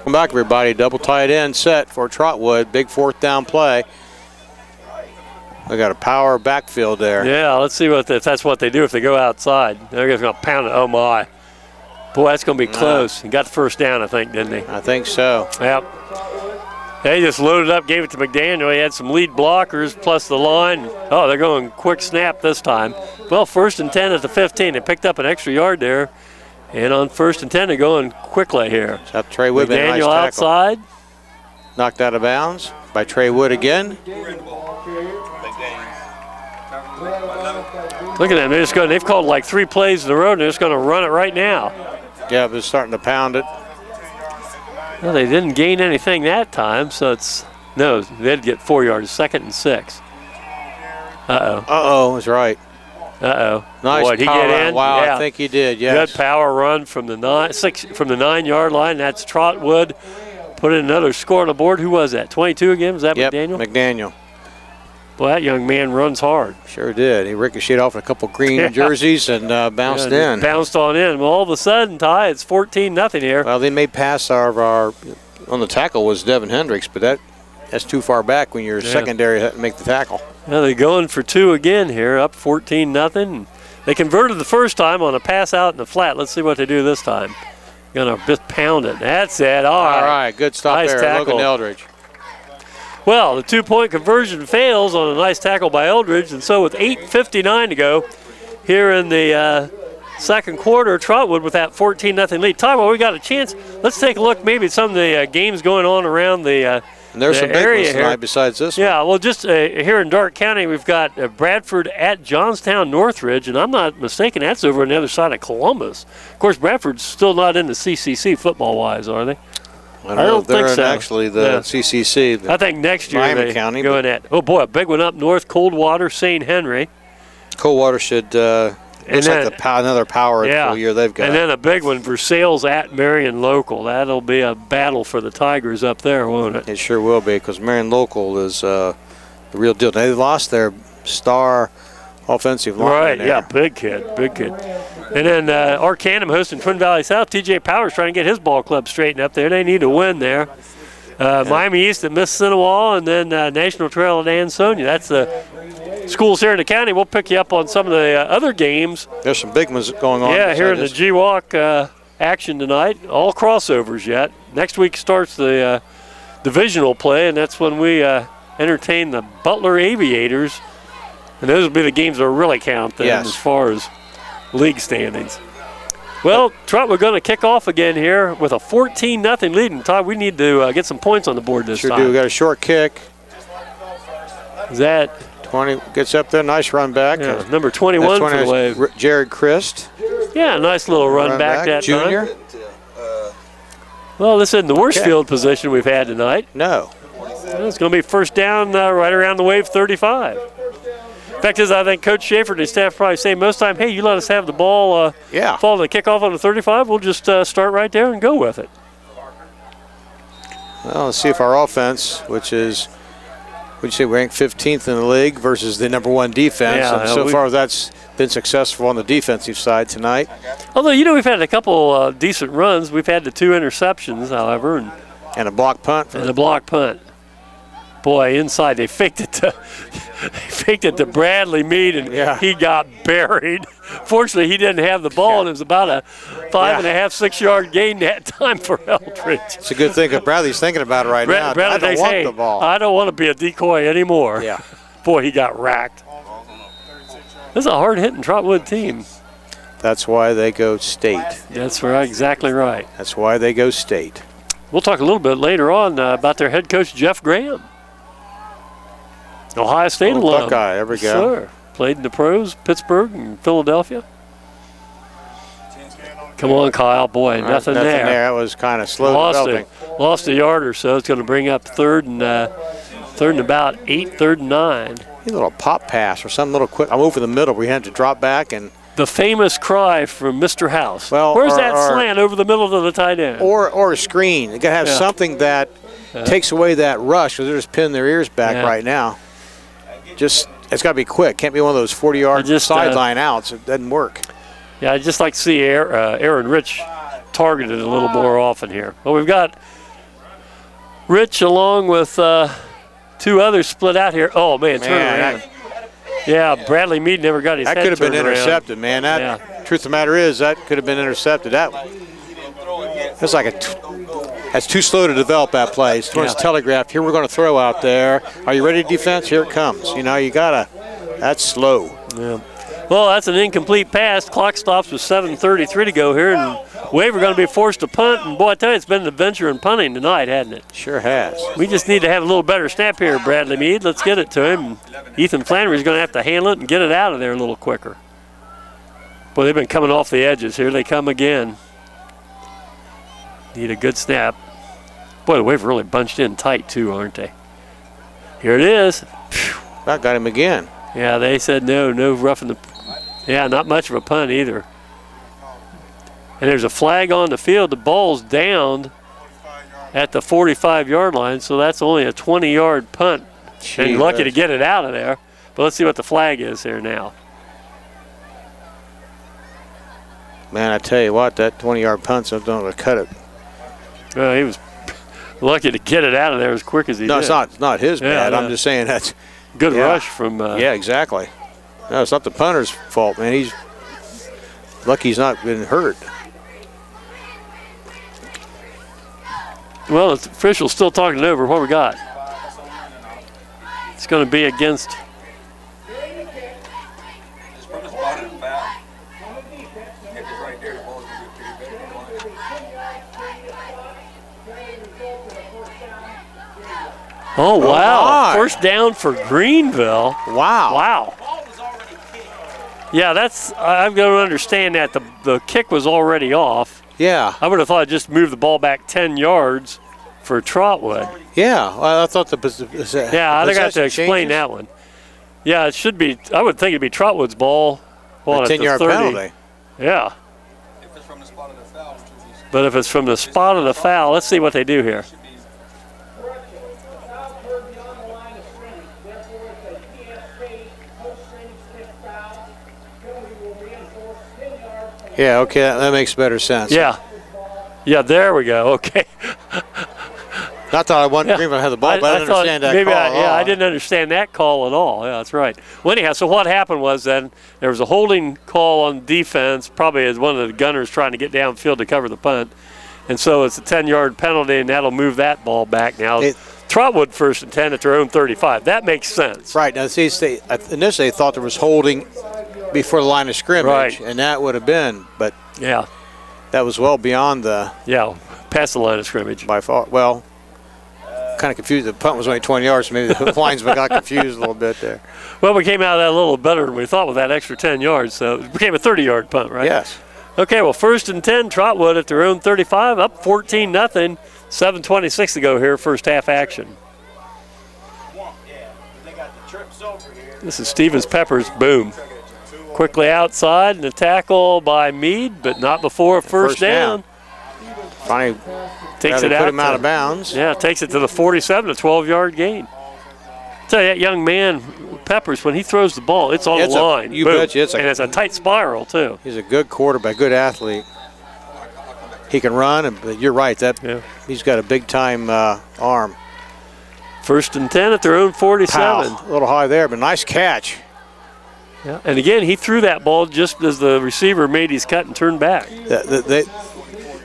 Come back, everybody. Double tight end set for Trotwood. Big fourth down play. We got a power backfield there. Yeah, let's see if that's what they do if they go outside. They're just going to pound it. Oh, my. Boy, that's going to be close. He got the first down, I think, didn't he? I think so. Yep. They just loaded up, gave it to McDaniel. He had some lead blockers plus the line. Oh, they're going quick snap this time. Well, 1st and 10 at the 15. They picked up an extra yard there. And on 1st and 10, they're going quickly here. That's Trey Wood. McDaniel nice outside. Knocked out of bounds by Trey Wood again. Look at them. They've called like 3 plays in a row, and they're just going to run it right now. Yeah, but starting to pound it. Well, they didn't gain anything that time, so no, they had to get 4 yards, 2nd and 6. Uh-oh. Uh-oh, that's right. Uh-oh. Nice Boy, did he power get run. in? Wow, Yeah. I think he did, yes. Good power run from the 9-yard line. That's Trotwood. Put in another score on the board. Who was that? 22 again? Was that McDaniel? McDaniel. Boy, that young man runs hard. Sure did. He ricocheted off a couple green jerseys and bounced in. Bounced on in. Well, all of a sudden, Ty, it's 14-0 here. Well, they made pass our on the tackle was Devin Hendricks, but that's too far back when your secondary had to make the tackle. Well, they're going for 2 again here, up 14-0. They converted the first time on a pass out in the flat. Let's see what they do this time. Gonna just pound it. That's it. All right. Good stop nice there, tackle. Logan Eldridge. Well, the 2-point conversion fails on a nice tackle by Eldridge, and so with 8:59 to go here in the second quarter, Trotwood with that 14-0 lead. Ty, while we got a chance, let's take a look maybe at some of the games going on around the and there's some big area ones tonight besides this Yeah, one. well, just here in Darke County, we've got Bradford at Johnstown Northridge, and I'm not mistaken, that's over on the other side of Columbus. Of course, Bradford's still not in the CCC football-wise, are they? I don't think they're so. actually the CCC. I think next year Miami they County, go in at. Oh, boy, a big one up north, Coldwater, St. Henry. Coldwater should looks like another powerful year they've got. And then a big one, Versailles at Marion Local. That'll be a battle for the Tigers up there, won't it? It sure will be, because Marion Local is the real deal. They lost their star offensive line. Right, there. yeah, big kid. And then Arcanum hosting Twin Valley South. TJ Powers trying to get his ball club straightened up there. They need a win there. Miami East at Miss Cinewall, and then National Trail at Ansonia. That's the schools here in the county. We'll pick you up on some of the other games. There's some big ones going on. Yeah, here in the GWalk action tonight. All crossovers yet. Next week starts the divisional play, and that's when we entertain the Butler Aviators. And those will be the games that really count then as far as league standings. Well, Trotwood going to kick off again here with a 14-0 lead. And Todd, we need to get some points on the board this time. Sure do. We got a short kick. Is that 20 gets up there, nice run back. Yeah, number 21 for the Wave. Jared Christ. Yeah, nice little run back that junior. time. Well, this isn't the worst field position we've had tonight. No. Well, it's going to be first down right around the Wave 35. Fact is, I think Coach Schaefer and his staff probably say most time, hey, you let us have the ball fall to the kickoff on the 35, we'll just start right there and go with it. Well, let's see if our offense, which is, would you say, ranked 15th in the league versus the number 1 defense. Yeah, and so far that's been successful on the defensive side tonight. Although, we've had a couple decent runs. We've had the 2 interceptions, however. And a block punt. And a block punt. Boy, inside they faked it to Bradley Mead, and he got buried. Fortunately, he didn't have the ball, and it was about a 5.5, 6 yard gain that time for Eldridge. It's a good thing that Bradley's thinking about it right now. Bradley I don't want the ball. I don't want to be a decoy anymore. Yeah. Boy, he got racked. This is a hard-hitting Trotwood team. That's why they go state. That's right, exactly right. That's why they go state. We'll talk a little bit later on about their head coach, Jeff Graham. Ohio State alum. Buckeye, there we go. Sure. Played in the pros, Pittsburgh and Philadelphia. Come on, Kyle. Boy, nothing there. That was kind of slow developing. Lost a yard or so. It's going to bring up third and about 8, 3rd and 9. A little pop pass or some little quick. I'm over the middle. We had to drop back and. The famous cry from Mr. House. Well, where's that slant over the middle of the tight end? Or a screen. You got to have something that takes away that rush, because they're just pinning their ears back right now. Just it's got to be quick. Can't be one of those 40-yard sideline outs. It doesn't work. Yeah, I'd just like to see Aaron Rich targeted a little more often here. Well, we've got Rich along with 2 others split out here. Oh, man, turn around. Yeah, Bradley Mead never got his head turned around. That could have been intercepted, around. man. That truth of the matter is that could have been intercepted. That's like that's too slow to develop that play. It's telegraphed. Here we're going to throw out there. Are you ready, defense? Here it comes. You know, you gotta. That's slow. Yeah. Well, that's an incomplete pass. Clock stops with 7:33 to go here, and Waver going to be forced to punt. And boy, I tell you, it's been an adventure in punting tonight, hasn't it? Sure has. We just need to have a little better snap here, Bradley Mead. Let's get it to him. Ethan Flannery's going to have to handle it and get it out of there a little quicker. Boy, they've been coming off the edges. Here they come again. Need a good snap. Boy, the Waver really bunched in tight too, aren't they? Here it is. That got him again. Yeah, they said no roughing the. Yeah, not much of a punt either. And there's a flag on the field. The ball's down at the 45-yard line, so that's only a 20-yard punt. And you're lucky to get it out of there. But let's see what the flag is here now. Man, I tell you what, that 20-yard punt's not going to cut it. Well, he was lucky to get it out of there as quick as he did. No, it's not his bad. no. I'm just saying that's good rush from. Yeah, exactly. No, it's not the punter's fault, man. He's lucky he's not been hurt. Well, the official's still talking it over. What we got? It's going to be against. Oh, wow. First down for Greenville. Wow. Wow. Yeah, I'm going to understand that. The kick was already off. Yeah. I would have thought just move the ball back 10 yards for Trotwood. Yeah, well, I thought I think I have to explain that one. Yeah, it should be. I would think it'd be Trotwood's ball. Well, a 10-yard penalty. Yeah. If it's from the spot of the foul. But if it's from the spot of the foul, let's see what they do here. Yeah, okay, that makes better sense. Yeah. Yeah, there we go. Okay. Not that I wanted Greenville to have the ball, but I didn't understand that call at all. I didn't understand that call at all. Yeah, that's right. Well, anyhow, so what happened was then there was a holding call on defense, probably as one of the gunners trying to get downfield to cover the punt. And so it's a 10-yard penalty, and that'll move that ball back now. Trotwood first and 10 at their own 35. That makes sense. Right. Now, see, initially they thought there was holding before the line of scrimmage, and that would have been, but that was well beyond the past the line of scrimmage by far. Well, kind of confused. The punt was only 20 yards, so maybe the linesman got confused a little bit there. Well, we came out of that a little better than we thought with that extra 10 yards, so it became a 30-yard punt, right? Yes. Okay, well, first and 10, Trotwood at their own 35, up 14-0, 7:26 to go here, first half action. This is Stevens Peppers, boom. Quickly outside and a tackle by Mead, but not before a first down. Finally takes it out. Put him out of bounds. Yeah, takes it to the 47, a 12-yard gain. Tell you, that young man, Peppers, when he throws the ball, it's on the line. You bet you. And it's a tight spiral, too. He's a good quarterback, good athlete. He can run, but you're right. He's got a big-time arm. First and 10 at their own 47. Pow. A little high there, but nice catch. Yeah, and again, he threw that ball just as the receiver made his cut and turned back.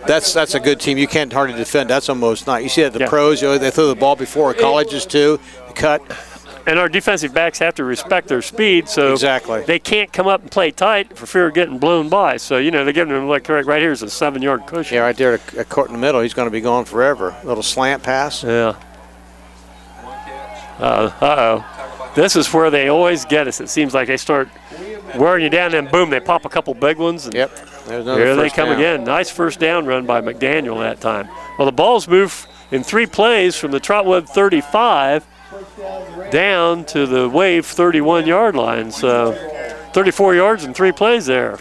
That's a good team. You can't hardly defend. That's almost not. You see that the pros, they throw the ball before colleges too. The cut. And our defensive backs have to respect their speed, so they can't come up and play tight for fear of getting blown by. So, they're giving them, like right here is a 7-yard cushion. Yeah, right there, a court in the middle. He's going to be going forever. A little slant pass. Yeah. Uh-oh. This is where they always get us. It seems like they start wearing you down, and boom, they pop a couple big ones. And There's another here they come down. again. Nice first down run by McDaniel that time. Well, the ball's moved in 3 plays from the Trotwood 35 down to the Wave 31-yard line. So 34 yards in 3 plays there.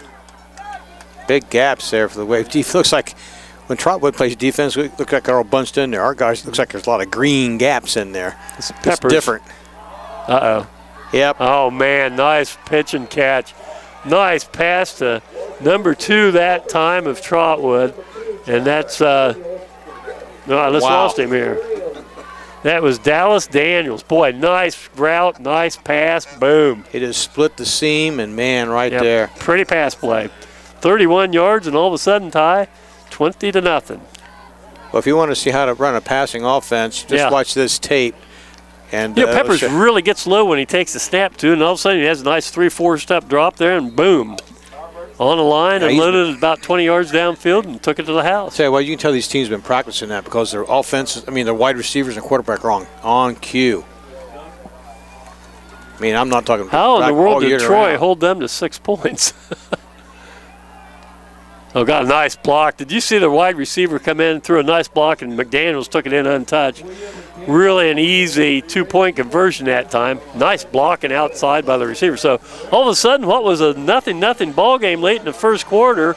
Big gaps there for the Wave. It looks like when Trotwood plays defense, we look like they're all bunched in there. Our guys, looks like there's a lot of green gaps in there. It's different. Uh-oh. Yep. Oh, man, nice pitch and catch Nice pass to number 2 that time of Trotwood. And that's, no, I just lost him here. That was Dallas Daniels. Boy, nice route, nice pass, boom. He just split the seam, and man, there. Pretty pass play. 31 yards, and all of a sudden, Ty, 20-0. Well, if you want to see how to run a passing offense, just watch this tape. And Peppers really gets low when he takes the snap, too, and all of a sudden he has a nice 3-4 step drop there, and boom. On the line, and loaded it about 20 yards downfield and took it to the house. Well, you can tell these teams have been practicing that because their offenses, their wide receivers and quarterback are on cue. I'm not talking about how in the world did Troy hold them to 6 points? Oh, got a nice block. Did you see the wide receiver come in, threw a nice block, and McDaniels took it in untouched? Really an easy 2-point conversion that time. Nice blocking outside by the receiver. So all of a sudden, what was a 0-0 ball game late in the first quarter,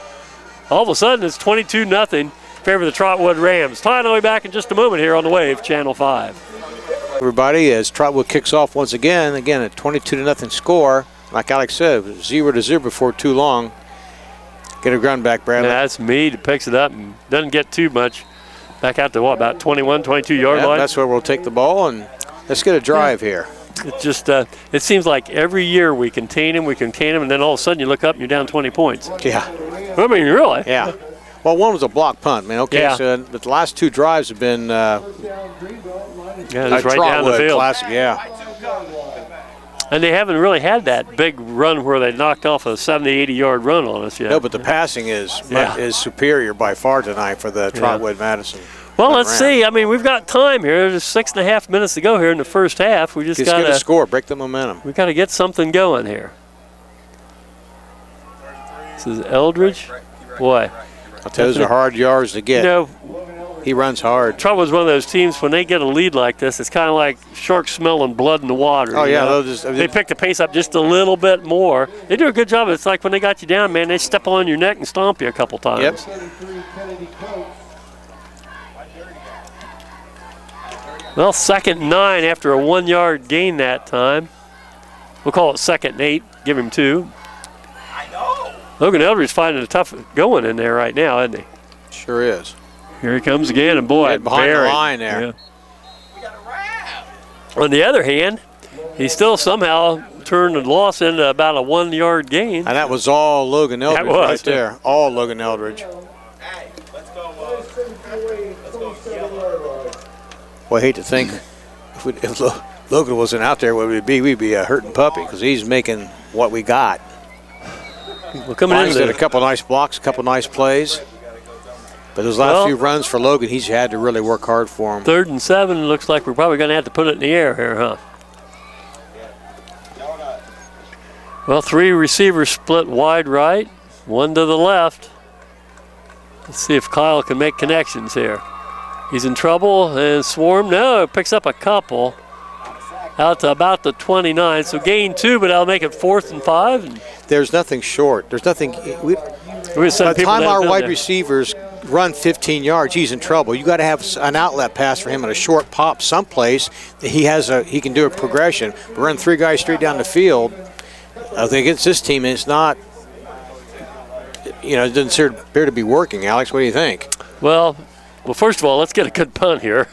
all of a sudden it's 22-0 in favor of the Trotwood Rams. Ty and I'll be back in just a moment here on the Wave, Channel 5. Everybody, as Trotwood kicks off once again, a 22-0 score. Like Alex said, 0-0 before too long. Get a run back, Bradley. Yeah, that's Meade. Picks it up and doesn't get too much. Back out to about 21, 22-yard line. That's where we'll take the ball, and let's get a drive here. It just it seems like every year we contain them, and then all of a sudden you look up and you're down 20 points. Yeah. Really? Yeah. Well, one was a block punt, man. Okay, but the last 2 drives have been just right down the field. Classic, And they haven't really had that big run where they knocked off a 70-80-yard run on us yet. No, but the passing is superior by far tonight for the Trotwood Madison. Well, let's see. We've got time here. There's 6.5 minutes to go here in the first half. We just got to get a score, break the momentum. We got to get something going here. This is Eldridge. Boy, I'll tell you, those are hard yards to get. He runs hard. Trotwood's one of those teams, when they get a lead like this, it's kind of like sharks smelling blood in the water. Oh, yeah. They pick the pace up just a little bit more. They do a good job. It's like when they got you down, man, they step on your neck and stomp you a couple times. Yep. Well, 2nd and 9 after a 1-yard gain that time. We'll call it 2nd and 8. Give him 2. I know. Logan Eldridge finding it tough going in there right now, isn't he? Sure is. Here he comes again, and boy, behind the line there. We got a wrap. On the other hand, he still somehow turned the loss into about a 1-yard gain. And that was all Logan Eldridge right there. All Logan Eldridge. Hey, let's go. Well, I hate to think if Logan wasn't out there, what would it be? We'd be a hurting puppy because he's making what we got. Well, coming in, did a couple nice blocks, a couple nice plays. But those last few runs for Logan, he's had to really work hard for him. 3rd and 7, looks like we're probably going to have to put it in the air here, huh? Well, 3 receivers split wide right, 1 to the left. Let's see if Kyle can make connections here. He's in trouble, and Swarm, no, picks up a couple. Out to about the 29, so gain 2, but I'll make it 4th and 5. There's nothing short. There's nothing. By the time our wide receivers run 15 yards, he's in trouble. You got to have an outlet pass for him and a short pop someplace that he can do a progression. But run 3 guys straight down the field. I think against this team, it's not. It doesn't appear to be working. Alex, what do you think? Well, first of all, let's get a good punt here.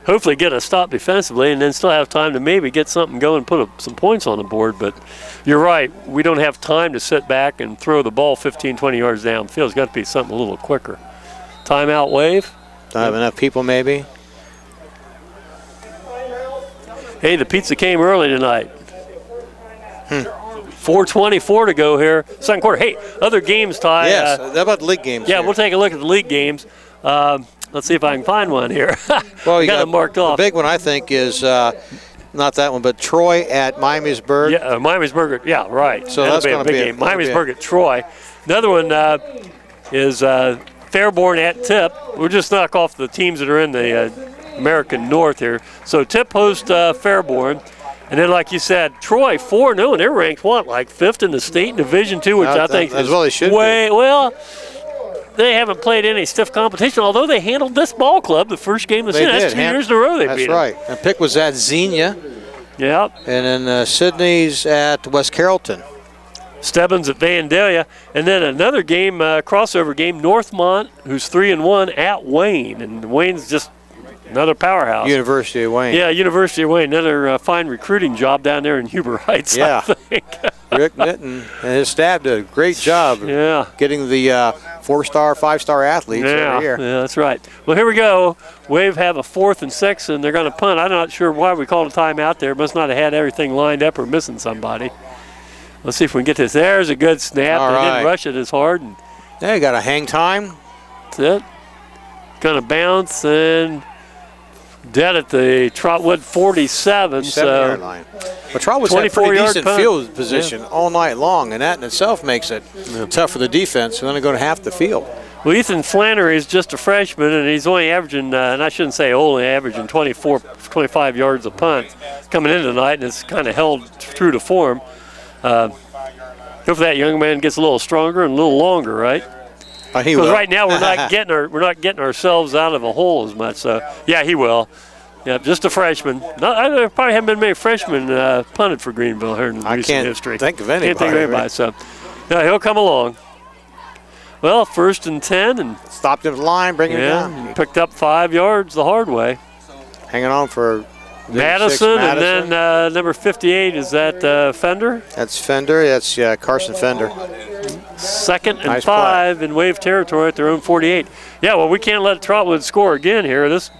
Hopefully get a stop defensively, and then still have time to maybe get something going and put some points on the board. But you're right. We don't have time to sit back and throw the ball 15, 20 yards downfield. It's got to be something a little quicker. Timeout, Wave. Don't have enough people, maybe. Hey, the pizza came early tonight. 4:24 to go here, second quarter. Hey, other games, Ty. Yes, how about the league games? Yeah, here? we'll take a look at the league games. Let's see if I can find one here. Well, you got it marked off. The big one, I think, is not that one, but Troy at Miamisburg. Yeah, Miamisburg. Yeah, right. So that's going to be a big game. Miamisburg at Troy. Another one is Fairborn at Tip. We'll just knock off the teams that are in the American North here. So Tip hosts Fairborn. And then, like you said, Troy 4-0, and they're ranked, like 5th in the state in Division II, which I think as well they should be. Well, they haven't played any stiff competition, although they handled this ball club the first game of the season. That's 2 years in a row they beat them. That's right. And Pick was at Xenia. Yep. And then Sydney's at West Carrollton. Stebbins at Vandalia, and then another game, crossover game, Northmont, who's 3-1 at Wayne, and Wayne's just another powerhouse. University of Wayne. Yeah, University of Wayne, another fine recruiting job down there in Huber Heights. Yeah. I think. Rick Nitton and his staff did a great job getting the 4-star, 5-star athletes over here. Yeah, that's right. Well, here we go. Wave have a 4th and 6, and they're going to punt. I'm not sure why we called a timeout there. Must not have had everything lined up or missing somebody. Let's see if we can get this. There's a good snap. All They right. didn't rush it as hard. And Yeah, you got a hang time. that's it. Going to bounce and dead at the Trotwood 47. 7-yard So line. But Trotwood's had 24 pretty yard decent punt. field position all night long, and that in itself makes it tough for the defense. They're going to go to half the field. well, Ethan Flannery is just a freshman, and he's only averaging, and I shouldn't say only averaging 25 yards a punt coming in tonight, and it's kind of held true to form. Hopefully that young man gets a little stronger and a little longer, right? He Because will. right now we're not getting ourselves out of a hole as much. So yeah, he will. Yeah, just a freshman. There probably haven't been many freshmen punted for Greenville here in recent history. Think of anybody. Can't think of anybody. So yeah, he'll come along. Well, 1st and 10, and Stopped him at the line, bring him down. picked up 5 yards the hard way. Hanging on for Madison, and Madison. then number 58, is that Fender? That's Fender. That's Carson Fender. 2nd and Nice 5 in Wave territory at their own 48. Yeah, well, we can't let Trotwood score again here. This,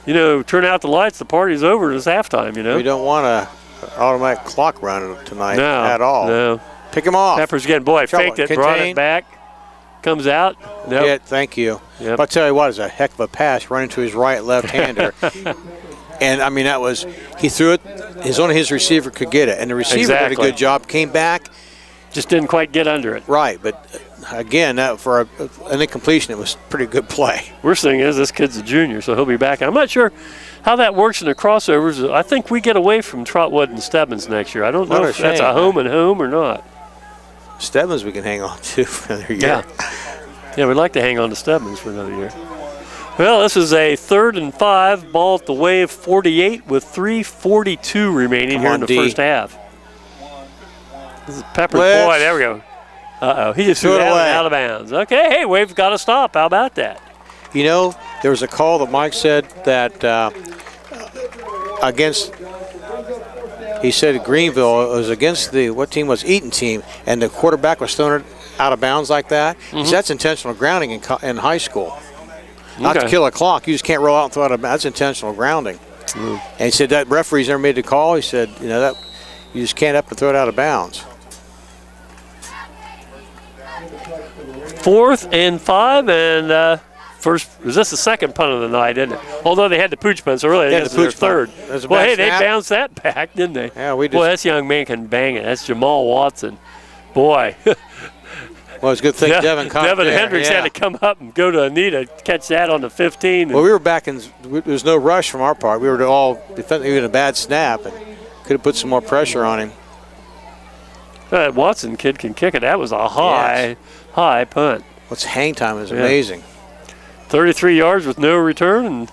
turn out the lights. The party's over. It's halftime, We don't want a automatic clock run tonight No, at all. no. Pick him off. Pepper's getting, faked it, brought it Contain. back. Comes out. Nope. Yeah, thank you. Yep. But I'll tell you what, it's a heck of a pass running to his right left-hander. And, I mean, he threw it, only his receiver could get it. And the receiver did a good job, came back. Just didn't quite get under it. Right, but again, for an incompletion, it was a pretty good play. Worst thing is this kid's a junior, so he'll be back. I'm not sure how that works in the crossovers. I think we get away from Trotwood and Stebbins next year. I don't know if that's a home and home or not. Stebbins we can hang on to for another year. Yeah, we'd like to hang on to Stebbins for another year. Well, this is a 3rd and 5, ball at the Wave 48 with 3:42 remaining here in the first half. This is Pepper's Blitz. boy. There we go. Uh-oh, he just threw Threw it that one away. out of bounds. Okay, hey, Wave's got to stop. How about that? There was a call that Mike said that against, he said Greenville, it was against what team was Eaton team, and the quarterback was thrown out of bounds like that. He said that's intentional grounding in high school. Not to kill a clock. You just can't roll out and throw out of bounds. That's intentional grounding. And he said that referees never made the call. He said, that you just can't up and throw it out of bounds. 4th and 5, and first, was this the second punt of the night, isn't it? Although they had the pooch punt, so really Yeah, this the is their pooch punt. third. That was a Well, bad hey, they snap. bounced that back, didn't they? Yeah, we Boy, just. this young man can bang it. That's Jamal Watson. Boy. Well, it's a good thing Devin caught Devin there. Hendricks Yeah. had to come up and go to Anita, catch that on the 15. Well, we were back in. There was no rush from our part. We were all defending, even a bad snap, and could have put some more pressure on him. That Watson kid can kick it. That was a high punt. What's hang time is amazing. 33 yards with no return. And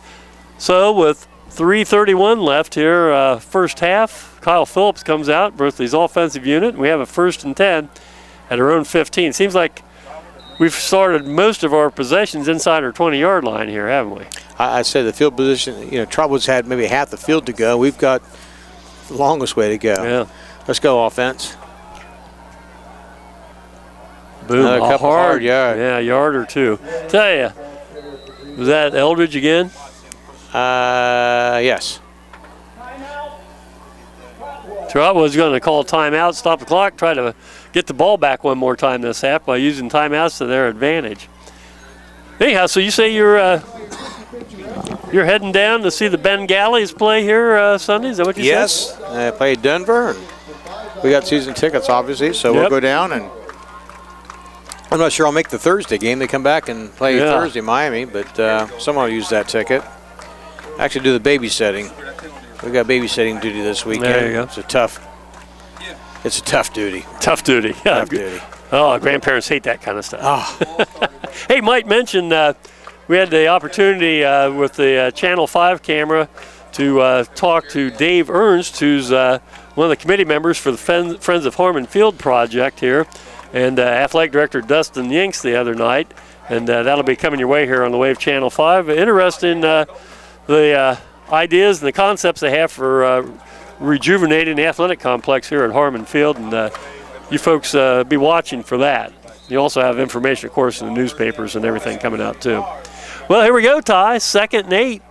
so with 3:31 left here, first half, Kyle Phillips comes out, Berkeley's offensive unit, and we have a 1st and 10 at our own 15. Seems like we've started most of our possessions inside our 20-yard line here, haven't we? I said the field position, Troutwood's had maybe half the field to go. We've got the longest way to go. Yeah. Let's go offense. Boom. Another couple hard yard. Yeah, yard or two. Tell you, was that Eldridge again? Yes. Trotwood's going to call a timeout, stop the clock, try to get the ball back one more time this half by using timeouts to their advantage. Anyhow, so you say you're heading down to see the Bengalis play here Sunday? Is that what you said? Yes. I played Denver. And we got season tickets, obviously, so we'll go down. And I'm not sure I'll make the Thursday game. They come back and play Thursday, Miami, but someone will use that ticket. Actually, do the babysitting. We got babysitting duty this weekend. There you go. It's a tough duty. Tough duty. Tough duty. Oh, grandparents hate that kind of stuff. Oh. Hey, Mike mentioned we had the opportunity with the Channel 5 camera to talk to Dave Ernst, who's one of the committee members for the Friends of Harmon Field project here, and athletic director Dustin Yinks the other night. And that'll be coming your way here on the Wave Channel 5. Interesting the ideas and the concepts they have for rejuvenating the athletic complex here at Harmon Field. And you folks be watching for that. You also have information, of course, in the newspapers and everything coming out, too. Well, here we go, Ty. 2nd and 8.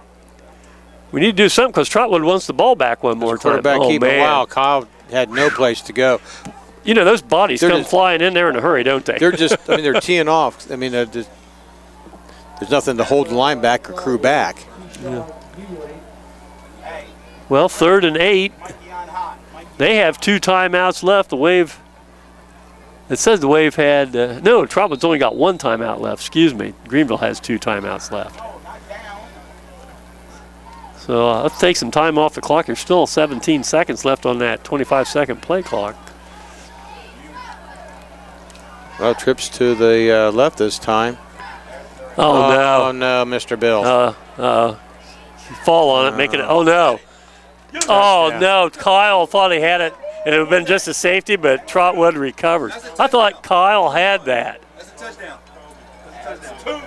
We need to do something because Trotwood wants the ball back one more time. Quarterback keeping wow. Kyle had no place to go. You know, those bodies come flying in there in a hurry, don't they? They're just, I mean, they're teeing off. I mean, there's nothing to hold the linebacker crew back. Yeah. Well, 3rd and 8. They have 2 timeouts left. The Wave, it says the Wave had, no, Trotwood's only got 1 timeout left. Excuse me. Greenville has 2 timeouts left. So let's take some time off the clock. There's still 17 seconds left on that 25-second play clock. Well, trips to the left this time. Oh, no. Oh, no, Mr. Bill. Fall on it, making it. Oh, no. Oh, no. Kyle thought he had it, and it would have been just a safety, but Trotwood recovers. I thought Kyle had that. That's a touchdown. That's a touchdown.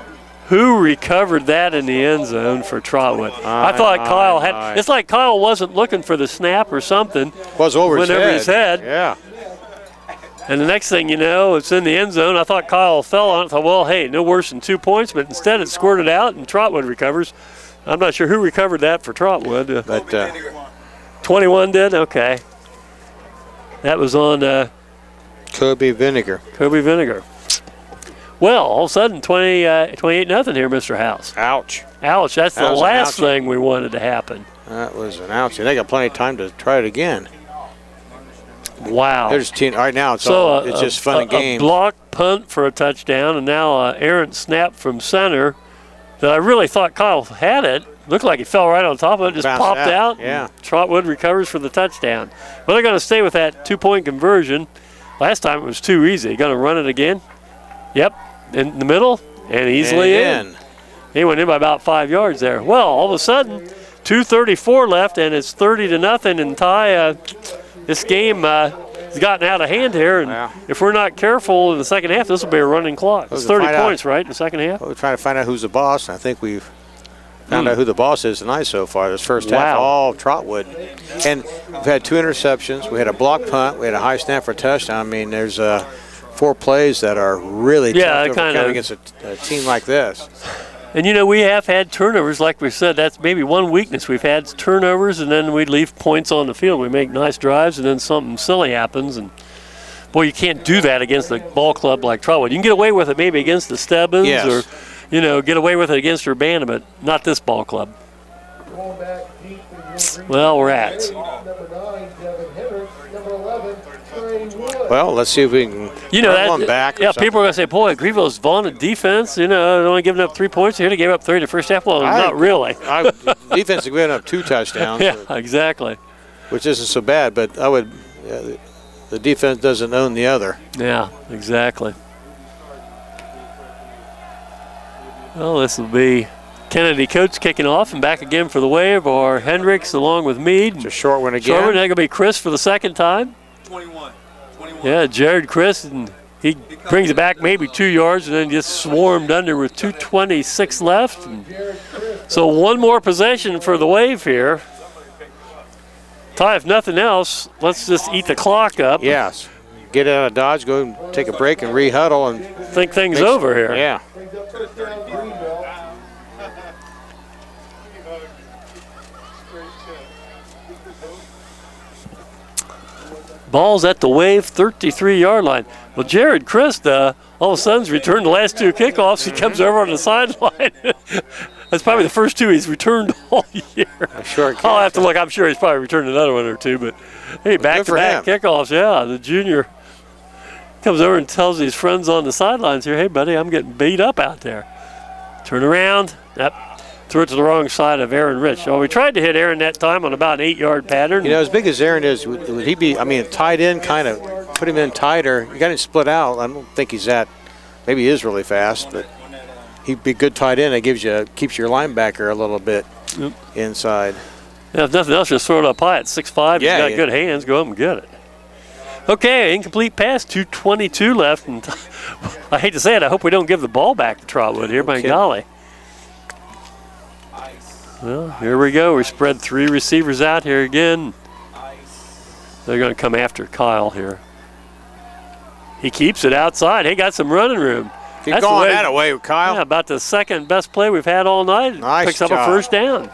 Who recovered that in the end zone for Trotwood? I thought Kyle had. It's like Kyle wasn't looking for the snap or something. Was over his head. Yeah. And the next thing you know, it's in the end zone. I thought Kyle fell on it. I thought, well, hey, no worse than 2 points. But instead it squirted out, and Trotwood recovers. I'm not sure who recovered that for Trotwood. But 21 did? Okay. That was on Kobe Vinegar. Kobe Vinegar. Well, all of a sudden, 28-0 here, Mr. House. Ouch. Ouch. That's the last thing we wanted to happen. That was an ouch. They got plenty of time to try it again. Wow. There's right now. It's just fun and games. A block punt for a touchdown, and now an errant snap from center. That I really thought Kyle had it. Looked like he fell right on top of it, just bounced popped out. Yeah. Trotwood recovers for the touchdown. Well, they're going to stay with that 2-point conversion. Last time it was too easy. Going to run it again. Yep, in the middle, and easily in. He went in by about 5 yards there. Well, all of a sudden, 2:34 left, and it's 30-0. And Ty, this game has gotten out of hand here, and if we're not careful in the second half, this will be a running clock. It's 30 points, right, in the second half? We're trying to find out who's the boss. I think we've found out who the boss is tonight so far. This first half, all Trotwood. And we've had 2 interceptions. We had a block punt. We had a high snap for a touchdown. I mean, there's 4 plays that are really tough to overcome against a team like this. And, you know, we have had turnovers. Like we said, that's maybe one weakness. We've had turnovers, and then we leave points on the field. We make nice drives, and then something silly happens. And, boy, you can't do that against a ball club like Trotwood. You can get away with it maybe against the Stebbins or, you know, get away with it against Urbana, but not this ball club. Well, rats. Well, let's see if we can run one back. Yeah, people are going to say, boy, Greenville's vaunted defense, you know, they're only giving up 3 points here. They gave up 30 the first half. Well, not really. Defense is giving up 2 touchdowns. Yeah, exactly. Which isn't so bad, but the defense doesn't own the other. Yeah, exactly. Well, this will be Kennedy Coates kicking off, and back again for the Wave are Hendricks along with Meade. It's a short one again. Short one, going to be Chris for the second time. 21. Yeah, Jared Chris, and he brings it back maybe 2 yards and then just swarmed under with 2:26 left. And so one more possession for the Wave here. Ty, if nothing else, let's just eat the clock up. Yes. Get out of Dodge, go and take a break and re-huddle and think things over here. Yeah. Ball's at the Wave 33-yard line. Well, Jared Christ, all of a sudden, has returned the last 2 kickoffs. He comes over on the sideline. That's probably the first 2 he's returned all year. I'll have to look. I'm sure he's probably returned another one or 2. But, hey, back-to-back kickoffs. Yeah, the junior comes over and tells his friends on the sidelines here, hey, buddy, I'm getting beat up out there. Turn around. Yep. Threw it to the wrong side of Aaron Rich. Well, we tried to hit Aaron that time on about an 8-yard pattern. You know, as big as Aaron is, would he be, I mean, tight end kind of, put him in tighter. You got him split out. I don't think he's that, maybe he is really fast, but he'd be good tight end. It keeps your linebacker a little bit inside. Yeah, if nothing else, just throw it up high at 6'5". Yeah, He's got yeah. good hands. Go up and get it. Okay, incomplete pass, 2:22 left. And I hate to say it, I hope we don't give the ball back to Trotwood here, by Okay. golly. Well, here we go. We spread 3 receivers out here again. They're going to come after Kyle here. He keeps it outside. He got some running room. Keep That's the going way- that away, Kyle. Yeah, about the second best play we've had all night. Nice Picks up job. a first down.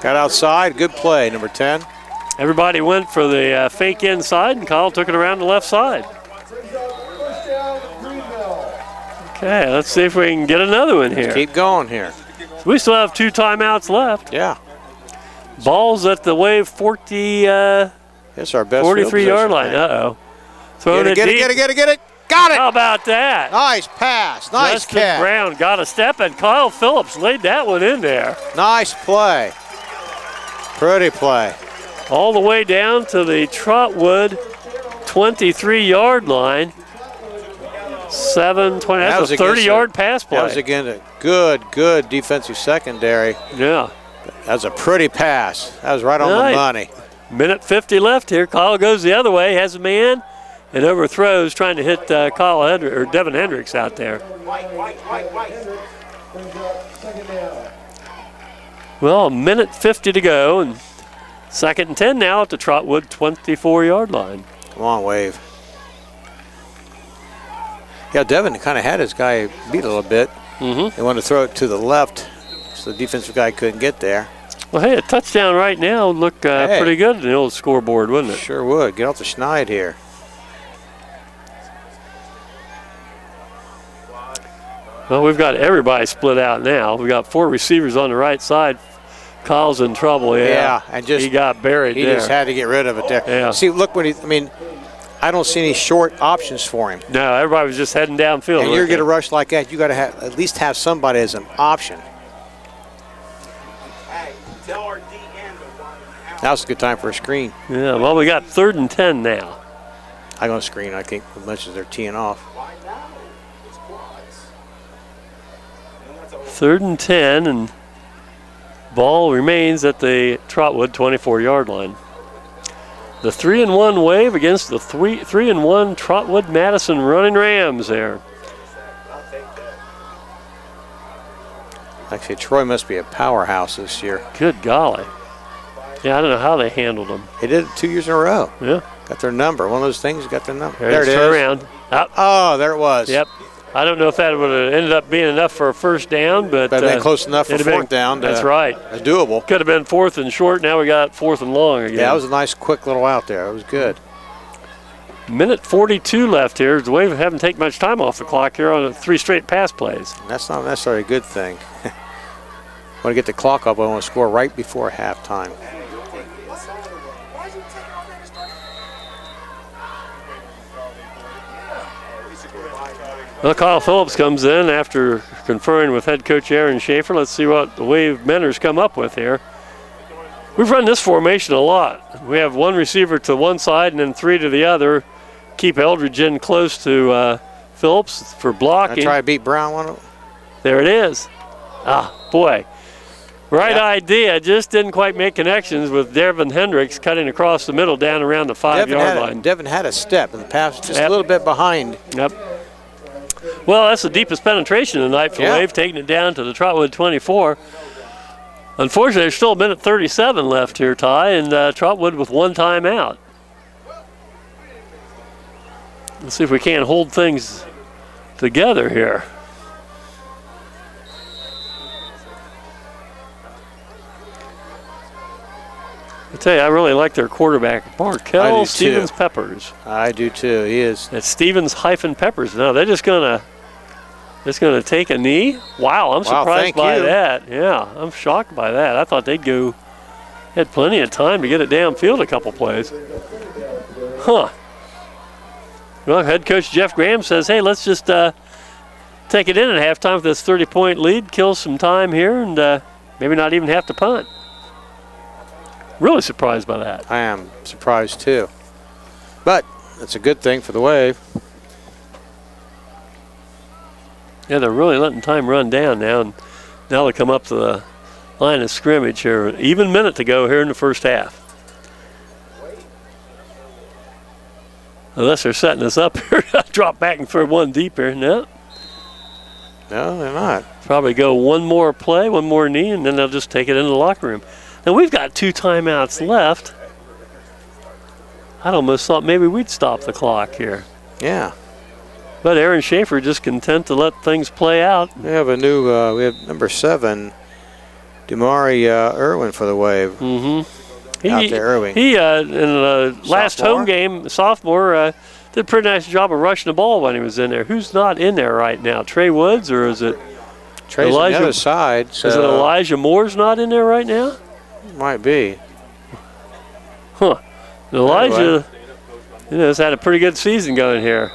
Got outside. Good play, number 10. Everybody went for the fake inside, and Kyle took it around the left side. First down, Greenville. Okay, let's see if we can get another one here. Keep going here. We still have 2 timeouts left. Yeah. Ball's at the Wave 40, It's our best field 43-yard position. line. Uh-oh. Throwing Get it, deep. get it. Got it. How about that? Nice pass. Nice Justin catch. Brown got a step, and Kyle Phillips laid that one in there. Nice play. Pretty play. All the way down to the Trotwood 23-yard line. 7:20. That was That's a against 30-yard pass That was play. again a good defensive secondary. Yeah. That was a pretty pass. That was right on Nice. the money. Minute 50 left here. Kyle goes the other way, has a man, and overthrows, trying to hit Devin Hendricks out there. Second down. Well, a minute 50 to go, and 2nd and 10 now at the Trotwood 24-yard line. Come on, Wave. Yeah, Devin kind of had his guy beat a little bit. Mm-hmm. They wanted to throw it to the left, so the defensive guy couldn't get there. Well, hey, a touchdown right now would look Hey. pretty good in the old scoreboard, wouldn't it? Sure would. Get off the schneid here. Well, we've got everybody split out now. We've got 4 receivers on the right side. Kyle's in trouble, Yeah, and just he got buried He there. just had to get rid of it there. Yeah. See, look what I don't see any short options for him. No, everybody was just heading downfield. And weren't you're they? going to rush like that, you got to at least have somebody as an option. Hey, tell our DN to run out. That was a good time for a screen. Yeah, well, we got 3rd and 10 now. I'm going to screen, I think, as much as they're teeing off. Why now? It's quads. And that's a 3rd and 10, and ball remains at the Trotwood 24-yard line. The 3-1 Wave against the 3-1 Trotwood Madison Running Rams there. I'll take that. Actually, Troy must be a powerhouse this year. Good golly. Yeah, I don't know how they handled them. They did it 2 years in a row. Yeah. Got their number. One of those things, got their number. There There it is. turn around. Up. Oh, there it was. Yep. I don't know if that would have ended up being enough for a first down, but But been close enough for it'd have fourth down. That's right. Doable. Could have been 4th and short. Now we got 4th and long again. Yeah, that was a nice, quick little out there. It was good. Minute 42 left here. The Wave haven't taken much time off the clock here on 3 straight pass plays. And that's not necessarily a good thing. Want to get the clock up. I want to score right before halftime. Well, Kyle Phillips comes in after conferring with head coach Aaron Schaefer. Let's see what the Wave Mentors come up with here. We've run this formation a lot. We have 1 receiver to one side and then 3 to the other. Keep Eldridge in close to Phillips for I blocking. try to beat Brown one. There it is. Ah, boy. Right Yeah. idea, just didn't quite make connections with Devin Hendricks cutting across the middle down around the 5-yard line. Devin had a step in the pass, just Yep. a little bit behind. Yep. Well, that's the deepest penetration of the night for Yeah. Wave, taking it down to the Trotwood 24. Unfortunately, there's still a minute 37 left here, Ty, and Trotwood with 1 timeout. Let's see if we can't hold things together here. I tell you, I really like their quarterback, I do Markel too. Stevens Peppers. I do too. He is. It's Stevens-Peppers. No, they're just gonna take a knee. Wow, I'm surprised thank by you. that. Yeah, I'm shocked by that. I thought they'd go. Had plenty of time to get it downfield a couple plays. Huh. Well, head coach Jeff Graham says, "Hey, let's just take it in at halftime with this 30-point lead, kill some time here, and maybe not even have to punt." Really surprised by that. I am surprised too. But it's a good thing for the Wave. Yeah, they're really letting time run down now, and now they come up to the line of scrimmage here. Even minute to go here in the first half. Unless they're setting us up here. Drop back for one deep here. No. No, they're not. Probably go one more play, one more knee, and then they'll just take it into the locker room. Now, we've got 2 timeouts left. I'd almost thought maybe we'd stop the clock here. Yeah. But Aaron Schaefer just content to let things play out. We have a new, we have number 7, Damari Irwin for the Wave. Mm-hmm. Out there, Irving. He in the last home game, sophomore, did a pretty nice job of rushing the ball when he was in there. Who's not in there right now? Trey Woods, or is it Trey's Elijah? On the other side. So is it Elijah Moore's not in there right now? Might be. Huh. Elijah, has had a pretty good season going here.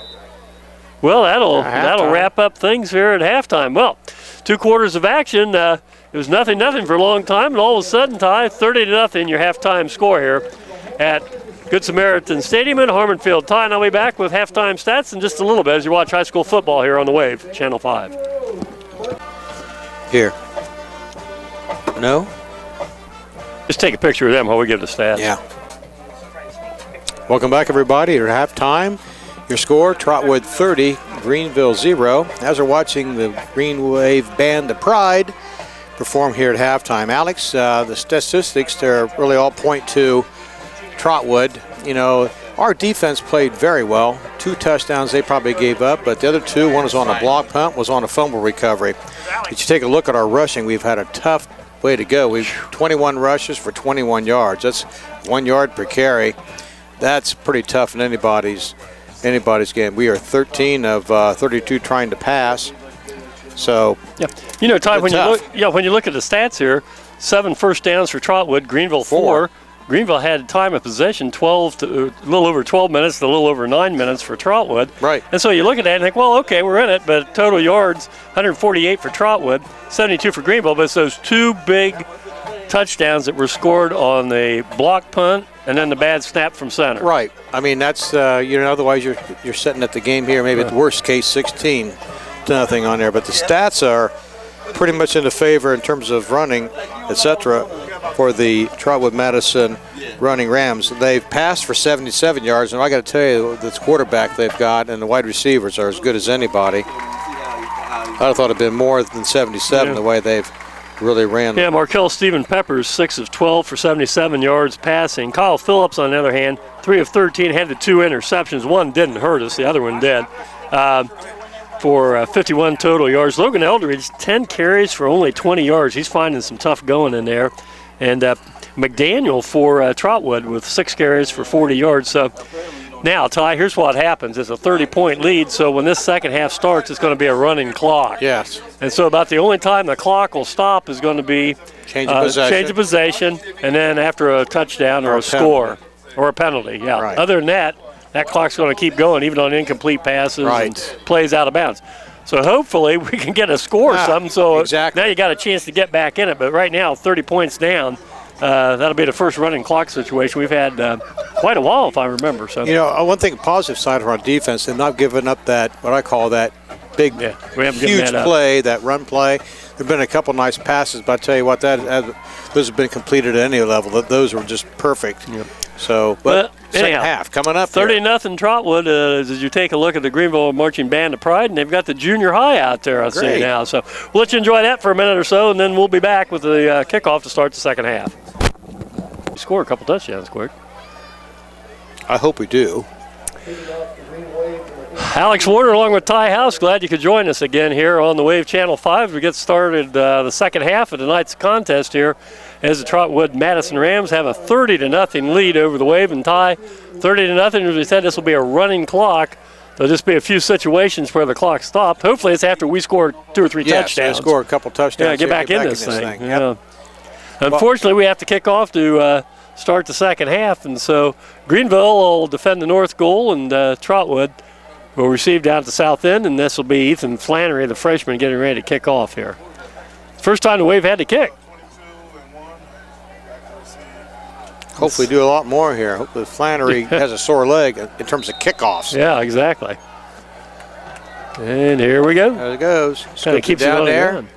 Well, that'll wrap up things here at halftime. Well, 2 quarters of action. It was nothing for a long time, and all of a sudden, Ty, 30-0, your halftime score here at Good Samaritan Stadium in Harmon Field. Ty and I'll be back with halftime stats in just a little bit as you watch high school football here on the Wave, Channel 5. Here. No? Just take a picture of them while we give the stats. Yeah. Welcome back, everybody, to halftime. Your score, Trotwood 30, Greenville 0. As we're watching the Green Wave Band of Pride perform here at halftime. Alex, the statistics, they're really all point to Trotwood. Our defense played very well. 2 touchdowns they probably gave up, but the other 2, one was on a block punt, was on a fumble recovery. If you take a look at our rushing, we've had a tough way to go. We've 21 rushes for 21 yards. That's 1 yard per carry. That's pretty tough in anybody's game. We are 13 of 32 trying to pass. So, yeah. Ty, when you look at the stats here, 7 first downs for Trotwood, Greenville 4. Greenville had time of possession a little over 12 minutes, a little over 9 minutes for Trotwood. Right. And so you look at that and think, well, okay, we're in it, but total yards, 148 for Trotwood, 72 for Greenville, but it's those 2 big touchdowns that were scored on the block punt and then the bad snap from center. Right. I mean, that's, otherwise you're setting at the game here, maybe at the worst case 16-0 on there, but the stats are pretty much in the favor in terms of running, etc., for the Trotwood-Madison running Rams. They've passed for 77 yards, and I got to tell you, this quarterback they've got and the wide receivers are as good as anybody. I'd have thought it'd been more than 77 the way they've really ran. Yeah, Markel Stephen Peppers, 6 of 12 for 77 yards passing. Kyle Phillips, on the other hand, 3 of 13, had the 2 interceptions. One didn't hurt us, the other one did. For 51 total yards. Logan Eldridge, 10 carries for only 20 yards. He's finding some tough going in there. And McDaniel for Trotwood with 6 carries for 40 yards. So now, Ty, here's what happens. It's a 30-point lead, so when this second half starts, it's going to be a running clock. Yes. And so about the only time the clock will stop is going to be change of possession, and then after a touchdown or a score or a penalty. Yeah. Right. Other than that clock's going to keep going even on incomplete passes and plays out of bounds. So hopefully we can get a score or something. So now you got a chance to get back in it. But right now, 30 points down. That'll be the first running clock situation we've had quite a while, if I remember. So one thing, positive side of our defense, they've not given up that, what I call that big, huge play, that run play. There've been a couple nice passes, but I tell you what, those have been completed at any level. Those were just perfect. Yep. So, but second half coming up. 30-0 Trotwood. As you take a look at the Greenville Marching Band of Pride, and they've got the junior high out there. I see now. So we'll let you enjoy that for a minute or so, and then we'll be back with the kickoff to start the second half. Score a couple touchdowns quick. I hope we do. Alex Warner along with Ty House, glad you could join us again here on the Wave Channel 5. We get started the second half of tonight's contest here as the Trotwood Madison Rams have a 30-0 lead over the Wave. And Ty, 30-0, as we said, this will be a running clock. There'll just be a few situations where the clock stopped. Hopefully it's after we score 2 or 3 touchdowns. Yeah, score a couple touchdowns. Yeah, get back in this thing. Yep. Unfortunately, we have to kick off to start the second half, and so Greenville will defend the north goal, and Trotwood will receive down at the south end, and this will be Ethan Flannery, the freshman, getting ready to kick off here. First time the Wave had to kick. Hopefully do a lot more here. Hopefully Flannery has a sore leg in terms of kickoffs. Yeah, exactly. And here we go. There it goes. Kind of keeps down it there. Going.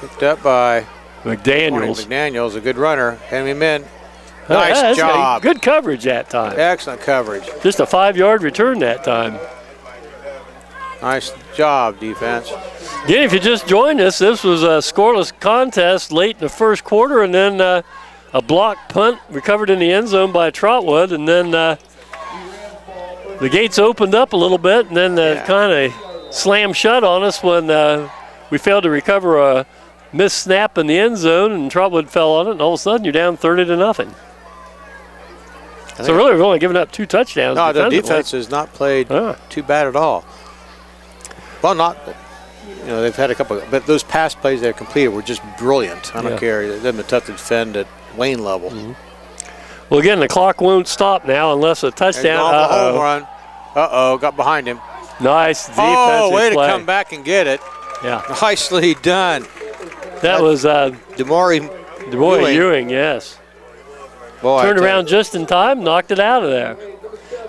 Picked up by McDaniels. McDaniels, a good runner. Henry Min. Oh, Nice that's job. Good coverage that time. Excellent coverage. Just a 5-yard return that time. Nice job, defense. Again, if you just joined us, this was a scoreless contest late in the first quarter, and then a block punt recovered in the end zone by Trotwood, and then the gates opened up a little bit, and then kind of slammed shut on us when we failed to recover a missed snap in the end zone, and Trotwood fell on it, and all of a sudden you're down 30-0. So really, we've only given up 2 touchdowns. No, the defense has not played too bad at all. Well, not, they've had a couple, but those pass plays they've completed were just brilliant. I don't care. They've been tough to defend at Wayne level. Well, again, the clock won't stop now unless a touchdown. Home run. Got behind him. Nice defensive way play. to come back and get it. Yeah. Nicely done. That was DeMaury Ewing, yes. Boy, Turned around just in time, knocked it out of there.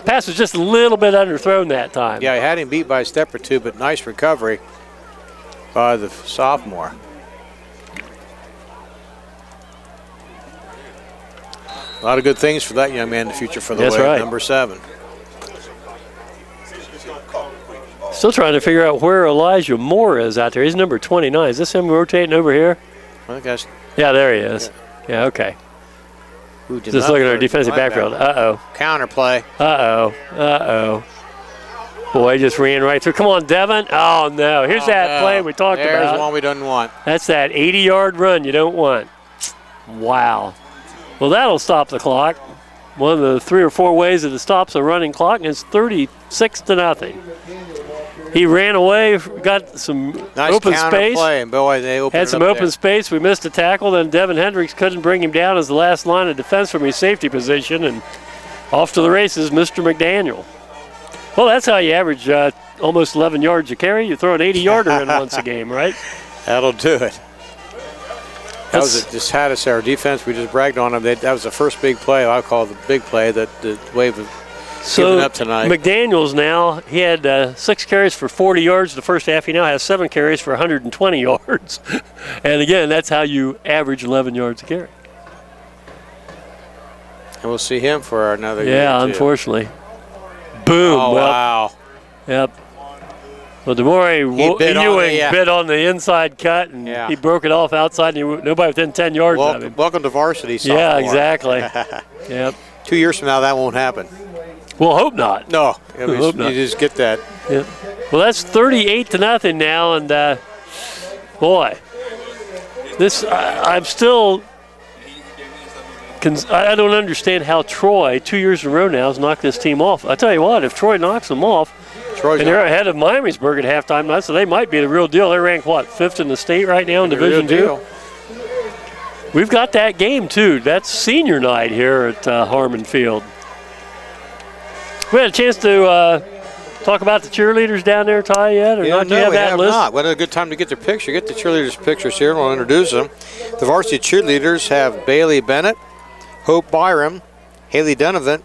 Pass was just a little bit underthrown that time. Yeah, he had him beat by a step or two, but nice recovery by the sophomore. A lot of good things for that young man in the future for the That's Wave, right. number 7. Still trying to figure out where Elijah Moore is out there. He's number 29. Is this him rotating over here? I think that's Yeah, there he is. Yeah, okay. Just looking at our defensive backfield. Uh-oh. Counterplay. Uh-oh. Boy, just ran right through. Come on, Devin. Oh, no. Here's that play we talked about. There's one we don't want. That's that 80-yard run you don't want. Wow. Well, that'll stop the clock. One of the 3 or 4 ways that it stops a running clock, and it's 36-0. He ran away, got some Nice open space. Play, and boy, they opened Had some open space. We missed a tackle. Then Devin Hendricks couldn't bring him down as the last line of defense from his safety position. And off to the races, Mr. McDaniel. Well, that's how you average almost 11 yards a carry. You throw an 80-yarder in once a game, right? That'll do it. That was it. Just had us our defense. We just bragged on them. That was the first big play. I call it the big play that the Wave have given up tonight. McDaniels now, he had 6 carries for 40 yards the first half. He now has 7 carries for 120 yards. And again, that's how you average 11 yards a carry. And we'll see him for another year. Yeah, unfortunately. Boom. Oh, wow. Yep. Well, DeMaury Ewing bit on the inside cut, and he broke it off outside, and nobody within 10 yards of him. Welcome to varsity, sophomore. Yeah, exactly. Yep. 2 years from now, that won't happen. We'll hope not. No. Hope not. You just get that. Yep. Well, that's 38-0 now, and boy, this I'm still. I don't understand how Troy, 2 years in a row now, has knocked this team off. I tell you what, if Troy knocks them off, and they're ahead of Miamisburg at halftime, so they might be the real deal. They're ranked, 5th in the state right now in Division II? We've got that game, too. That's senior night here at Harmon Field. We had a chance to talk about the cheerleaders down there, Ty, yet? Or not? Do you have that list? Not. What a good time to get their picture. Get the cheerleaders' pictures here, and we'll introduce them. The varsity cheerleaders have Bailey Bennett, Hope Byram, Haley Donovan,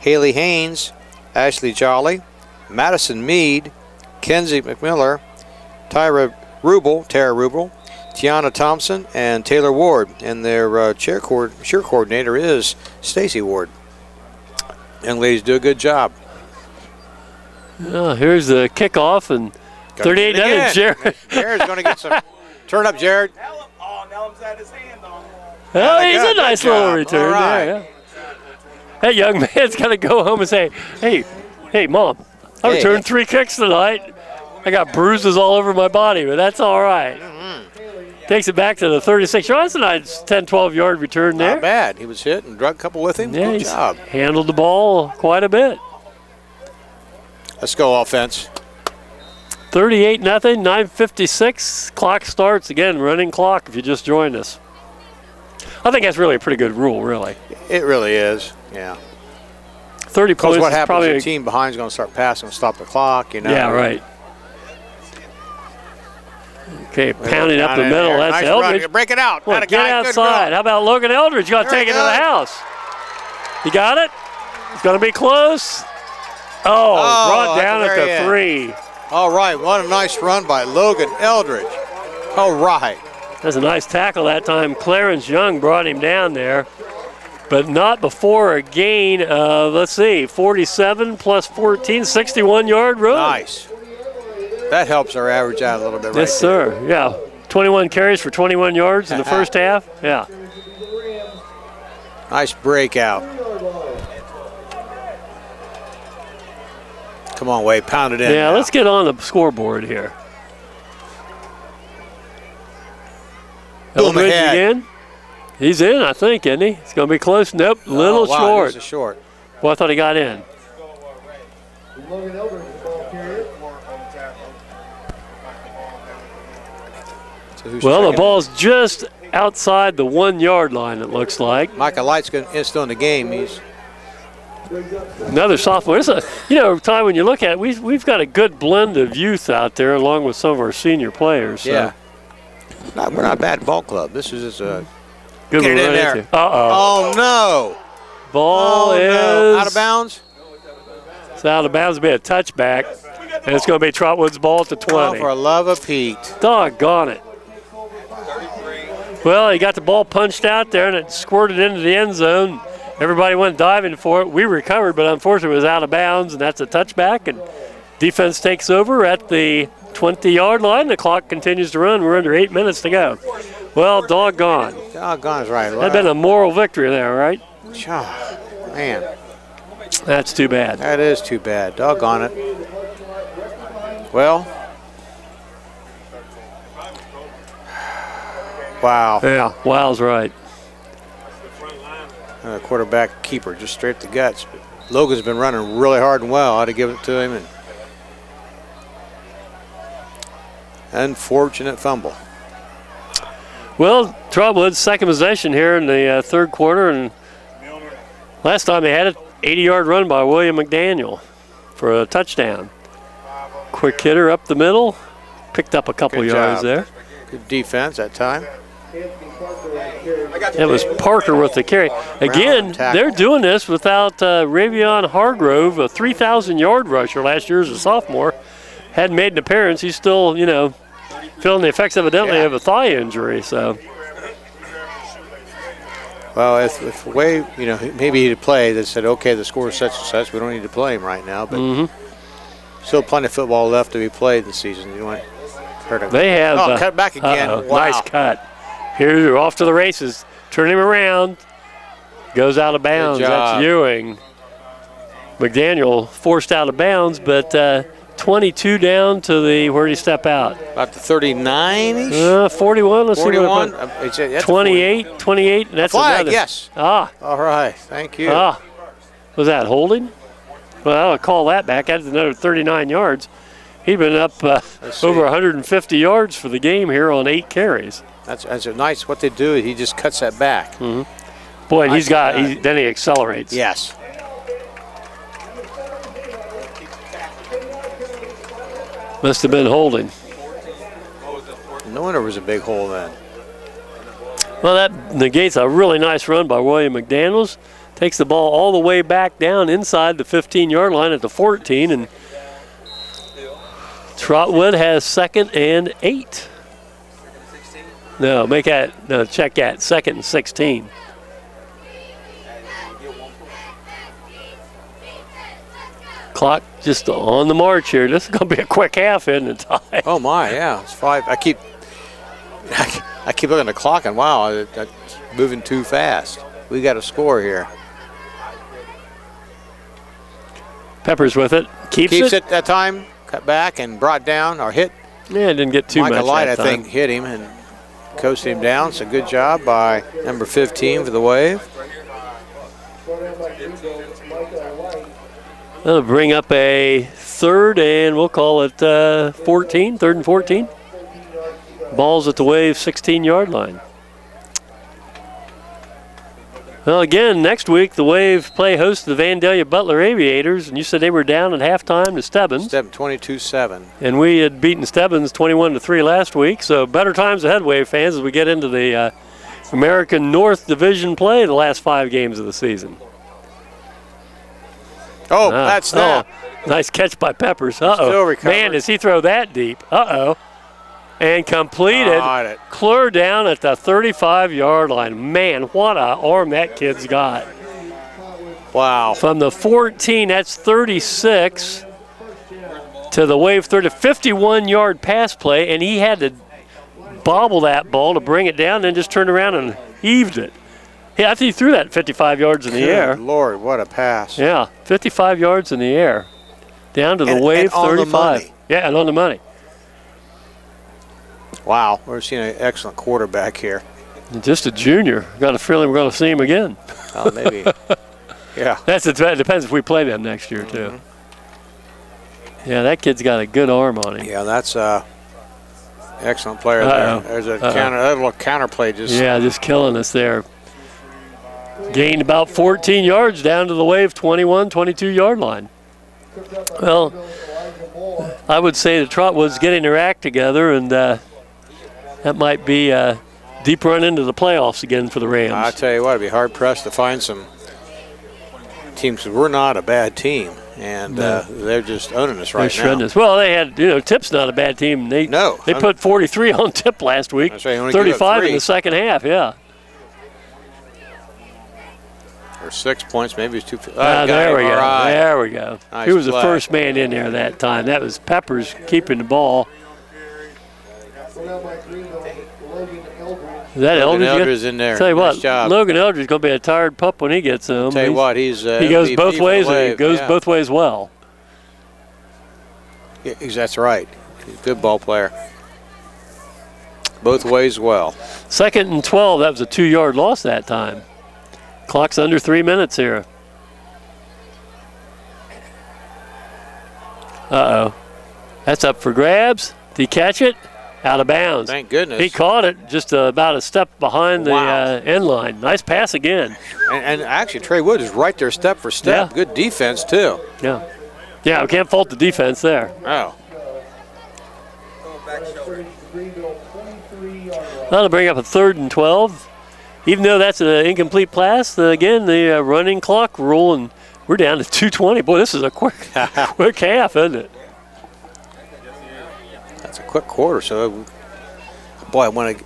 Haley Haynes, Ashley Jolly, Madison Mead, Kenzie McMiller, Tara Rubel, Tiana Thompson, and Taylor Ward. And their cheer coordinator is Stacy Ward. Young ladies do a good job. Here's the kickoff, and 38-0, Jared. Jared's going to get some. Turn up, Jared. Nellum's at his hand on. Oh, he's a nice little return right. there. Yeah. That young man's got to go home and say, hey, Mom, I returned 3 kicks tonight. I got bruises all over my body, but that's all right. Takes it back to the 36-yard. That's a nice 10, 12-yard return there. Not bad. He was hit and drug a couple with him. Yeah, Good job. Handled the ball quite a bit. Let's go offense. 38-0, 9:56. Clock starts again. Running clock. If you just joined us, I think that's really a pretty good rule. Really, it really is. Yeah. 30 points. Because what happens? Probably The team behind is going to start passing and stop the clock. You know. Yeah, right. Okay, pounding up the middle. That's nice Eldridge. Run. Break it out. Well, get outside. How about Logan Eldridge? Got to take it to the house. You got it? It's going to be close. Brought down at the 3. All right. What a nice run by Logan Eldridge. All right. That's a nice tackle that time. Clarence Young brought him down there, but not before a gain of, let's see, 47 plus 14, 61-yard run. Nice. That helps our average out a little bit, right? Yes, sir. Yeah. 21 carries for 21 yards in the first half. Yeah. Nice breakout. Come on, Wade, pound it in. Yeah, now. let's get on the scoreboard here. Boom Eldridge ahead. again. He's in, I think, isn't he? It's going to be close. Nope, little wow, short. This is short. Well, I thought he got in. Logan Eldridge, the ball carrier. So who's Well, the checking ball's just outside the 1 yard line, it looks like. in? Micah Light's is still in the game. He's Another sophomore. It's a, Ty, when you look at it, we've got a good blend of youth out there along with some of our senior players. So. yeah. We're not a bad ball club. This is just a Good Get it one in right there. into. Uh-oh. Oh no! Ball is no. Out of bounds. It's out of bounds. It'll be a touchback, and it's going to be Trotwood's ball at the 20. Oh, for love of Pete! Doggone it. Well, he got the ball punched out there, and it squirted into the end zone. Everybody went diving for it. We recovered, but unfortunately it was out of bounds, and that's a touchback. And defense takes over at the 20-yard line. The clock continues to run. We're under 8 minutes to go. Well, doggone. Doggone is right. That'd been a moral victory there, right? Man, That's too bad. that is too bad. Doggone it. Well, wow. Yeah, wow's right. A quarterback keeper, just straight to the guts. But Logan's been running really hard and well. I had to give it to him. And unfortunate fumble. Well, Trotwood's second possession here in the third quarter, and last time they had an 80-yard run by William McDaniel for a touchdown. Quick hitter up the middle, picked up a couple Good yards job. there. Good defense that time. It was Parker with the carry. Again, tackle. they're doing this without Ravion Hargrove, a 3,000-yard rusher last year as a sophomore. Hadn't made an appearance. He's still, feeling the effects evidently of a thigh injury. So, Well, if Wade, maybe he'd play, they said, okay, the score is such and such, we don't need to play him right now. But still plenty of football left to be played this season. You want hurt him. they have. Cut back again. Uh-oh, Wow. Nice cut. Here, they're off to the races. Turn him around. Goes out of bounds. job. That's Ewing. McDaniel forced out of bounds, but 22 down to the, where did he step out? About the 39-ish? 41. Let's 41? see what It's at the 28. And that's Flag, another. yes. Ah. All right, thank you. Was that holding? Well, I'll call that back. That's another 39 yards. He'd been up over 150 yards for the game here on 8 carries. That's nice. What they do, he just cuts that back. Boy, and Nice then he accelerates. Yes. Must have been holding. No wonder it was a big hole then. Well, that negates a really nice run by William McDaniels. Takes the ball all the way back down inside the 15-yard line at the 14, and Trotwood has 2nd and 8. Check that, 2nd and 16. Clock just on the march here. This is going to be a quick half, isn't it, Ty? Oh my, yeah, it's 5. I keep looking at the clock and wow, that's moving too fast. We got a score here. Peppers with it. Keeps it that time. Cut back and brought down or hit. Yeah, didn't get too Micah much Light, that I think, time. hit him and coasted him down. So good job by number 15 for the Wave. That'll bring up a 3rd and we'll call it 14, 3rd and 14. Ball's at the Wave 16-yard line. Well, again, next week the Wave play host to the Vandalia Butler Aviators, and you said they were down at halftime to Stebbins. 22-7. And we had beaten Stebbins 21-3 last week, so better times ahead, Wave fans, as we get into the American North Division play the last 5 games of the season. Oh, that's that. Nice catch by Peppers. Still Uh-oh. recovered. Man, does he throw that deep? Uh-oh. and completed. Got it. Clear down at the 35-yard line. Man, what a arm that kid's got. Wow. From the 14, that's 36, to the Wave 30, 51-yard pass play, and he had to bobble that ball to bring it down, then just turned around and heaved it. Yeah, after he threw that 55 yards in the air. Good Lord, what a pass. Yeah, 55 yards in the air. Down to the Wave and on 35. the money. Yeah, and on the money. Wow, we're seeing an excellent quarterback here. Just a junior. Got a feeling we're going to see him again. Oh, maybe. Yeah. It depends if we play them next year, too. Yeah, that kid's got a good arm on him. Yeah, that's excellent player there. There's a that little counterplay just. Yeah, just killing us there. Gained about 14 yards down to the Wave 21, 22-yard line. Well, I would say the Trotwood's getting their act together, and that might be a deep run into the playoffs again for the Rams. I tell you what, I'd be hard-pressed to find some teams. We're not a bad team, and they're just owning us right now. Us. Well, they had, Tip's not a bad team. They put 43 on Tip last week. That's right, only 35 in the second half, yeah. Or 6 points, maybe it's 2. There we go. Right. There we go. Nice He was the play. first man in there that time. That was Peppers keeping the ball. Is that Logan Eldridge? Eldridge in there. Tell you Nice what, job. Logan Eldridge is going to be a tired pup when he gets home. Tell you what, he goes MVP both for ways, the and he Wave. goes Yeah. both ways well. Yeah, that's right. He's a good ball player. Both ways well. 2nd and 12. That was a 2-yard loss that time. Clock's under 3 minutes here. Uh-oh. That's up for grabs. Did he catch it? Out of bounds. Thank goodness. He caught it just about a step behind the end line. Nice pass again. And actually, Trey Wood is right there step for step. Yeah. Good defense, too. Yeah. Yeah, we can't fault the defense there. Oh. That'll bring up a 3rd and 12. Even though that's an incomplete pass, again, the running clock rule, and we're down to 2:20. Boy, this is a quick half, isn't it? That's a quick quarter, so boy, I want to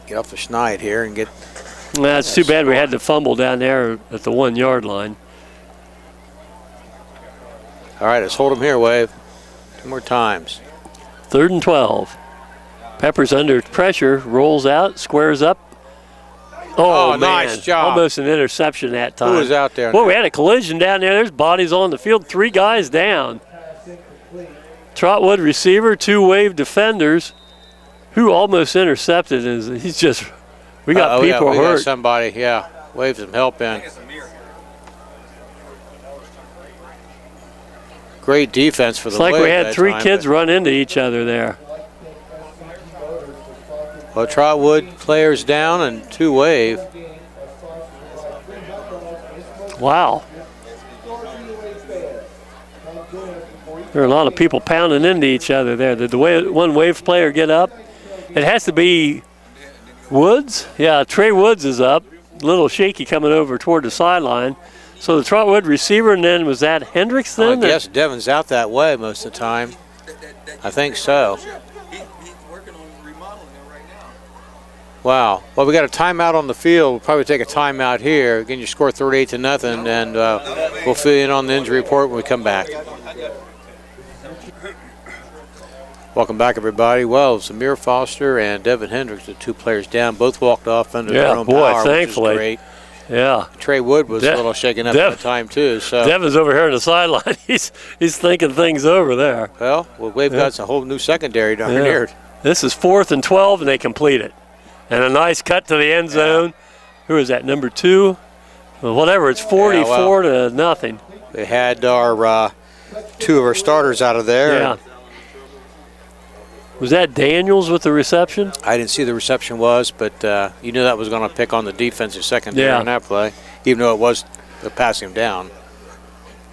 get off the schneid here and get. That's too bad we had to fumble down there at the 1-yard line. All right, let's hold them here, Wave. 2 more times. 3rd and 12. Peppers under pressure, rolls out, squares up. Oh, man. Nice job. Almost an interception that time. Who was out there? Well, we had a collision down there. There's bodies on the field. 3 guys down. Trotwood receiver, 2 Wave defenders. Who almost intercepted? He's just, we got people we hurt. got somebody, yeah. Wave some help in. Great defense for the It's like Wave we had that 3 time, kids but- run into each other there. Well, Trotwood players down and 2 Wave. Wow. There are a lot of people pounding into each other there. Did the one Wave player get up? It has to be Woods. Yeah, Trey Woods is up. A little shaky coming over toward the sideline. So the Trotwood receiver, and then was that Hendricks then? I guess Devin's out that way most of the time. I think so. He's working on remodeling it right now. Wow. Well, we got a timeout on the field. We'll probably take a timeout here. Again, you score 38-0, and we'll fill you in on the injury report when we come back. Welcome back, everybody. Well, Samir Foster and Devin Hendricks, the 2 players down, both walked off under their own power, thankfully. which is great. Yeah. Trey Wood was a little shaken up at the time, too. So, Devin's over here on the sideline. He's thinking things over there. well, we've got a whole new secondary down here. This is 4th and 12, and they complete it. And a nice cut to the end zone. Who is that, number 2? Well, whatever, it's 44 to nothing. We had our 2 of our starters out of there. Yeah. Was that Daniels with the reception? I didn't see the reception was, but you knew that was going to pick on the defensive secondary on that play, even though it was passing him down.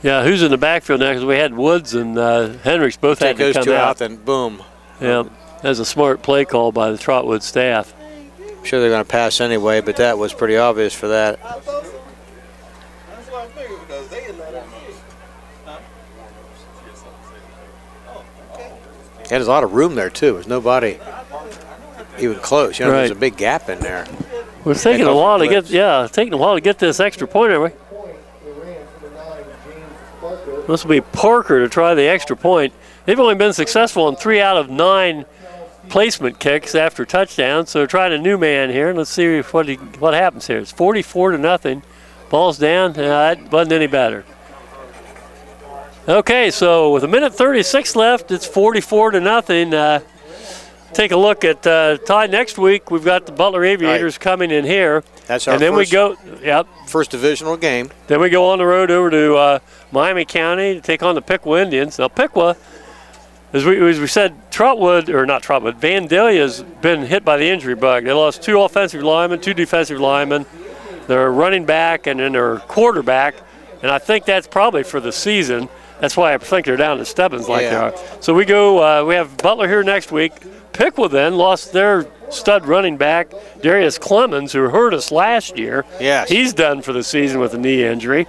Yeah, who's in the backfield now? Because we had Woods and Hendricks both had to Take come those 2 out. out, then boom. Yeah, that's a smart play call by the Trotwood staff. I'm sure they're going to pass anyway, but that was pretty obvious for that. That's what I figured because they didn't let him. And there's a lot of room there, too. There's nobody even close. You know, Right. there's a big gap in there. We're taking a off while the to get, blitz. yeah, taking a while to get this extra point, aren't we? This will be Parker to try the extra point. They've only been successful on 3 out of 9 placement kicks after touchdowns, so trying a new man here. Let's see what happens here. It's 44-0. Ball's down. That wasn't any better. Okay, so with 1:36 left, it's 44-0. Take a look at Ty next week. We've got the Butler Aviators coming in here. That's our and then first, we go, first divisional game. Then we go on the road over to Miami County to take on the Piqua Indians. Now, Piqua, as we said, Vandalia's been hit by the injury bug. They lost 2 offensive linemen, 2 defensive linemen, their running back, and then their quarterback. And I think that's probably for the season. That's why I think they're down to Stebbins like they are. So we go, we have Butler here next week. Piqua then lost their stud running back, Darius Clemens, who hurt us last year. Yes. He's done for the season with a knee injury.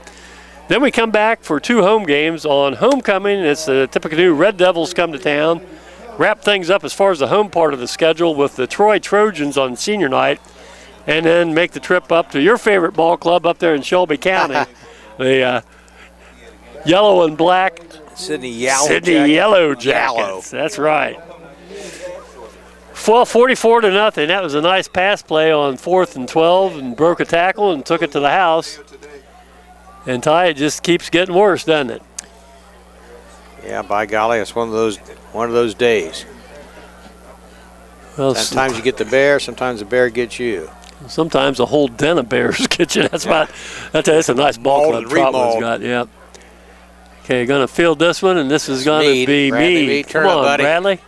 Then we come back for 2 home games. On homecoming, it's the Tippecanoe Red Devils come to town. Wrap things up as far as the home part of the schedule with the Troy Trojans on senior night. And then make the trip up to your favorite ball club up there in Shelby County. The yellow and black Sydney Yellow Yellow Jackets. That's right. Well, 44-0. That was a nice pass play on 4th and 12 and broke a tackle and took it to the house. And Ty, it just keeps getting worse, doesn't it? Yeah, by golly, it's one of those days. Well, sometimes you get the bear, sometimes the bear gets you. Sometimes a whole den of bears get you. That's a nice ball club Trotwood's got. Yeah. Okay, going to field this one, and this is going to be Meade. Turn Come up, on, buddy. Bradley.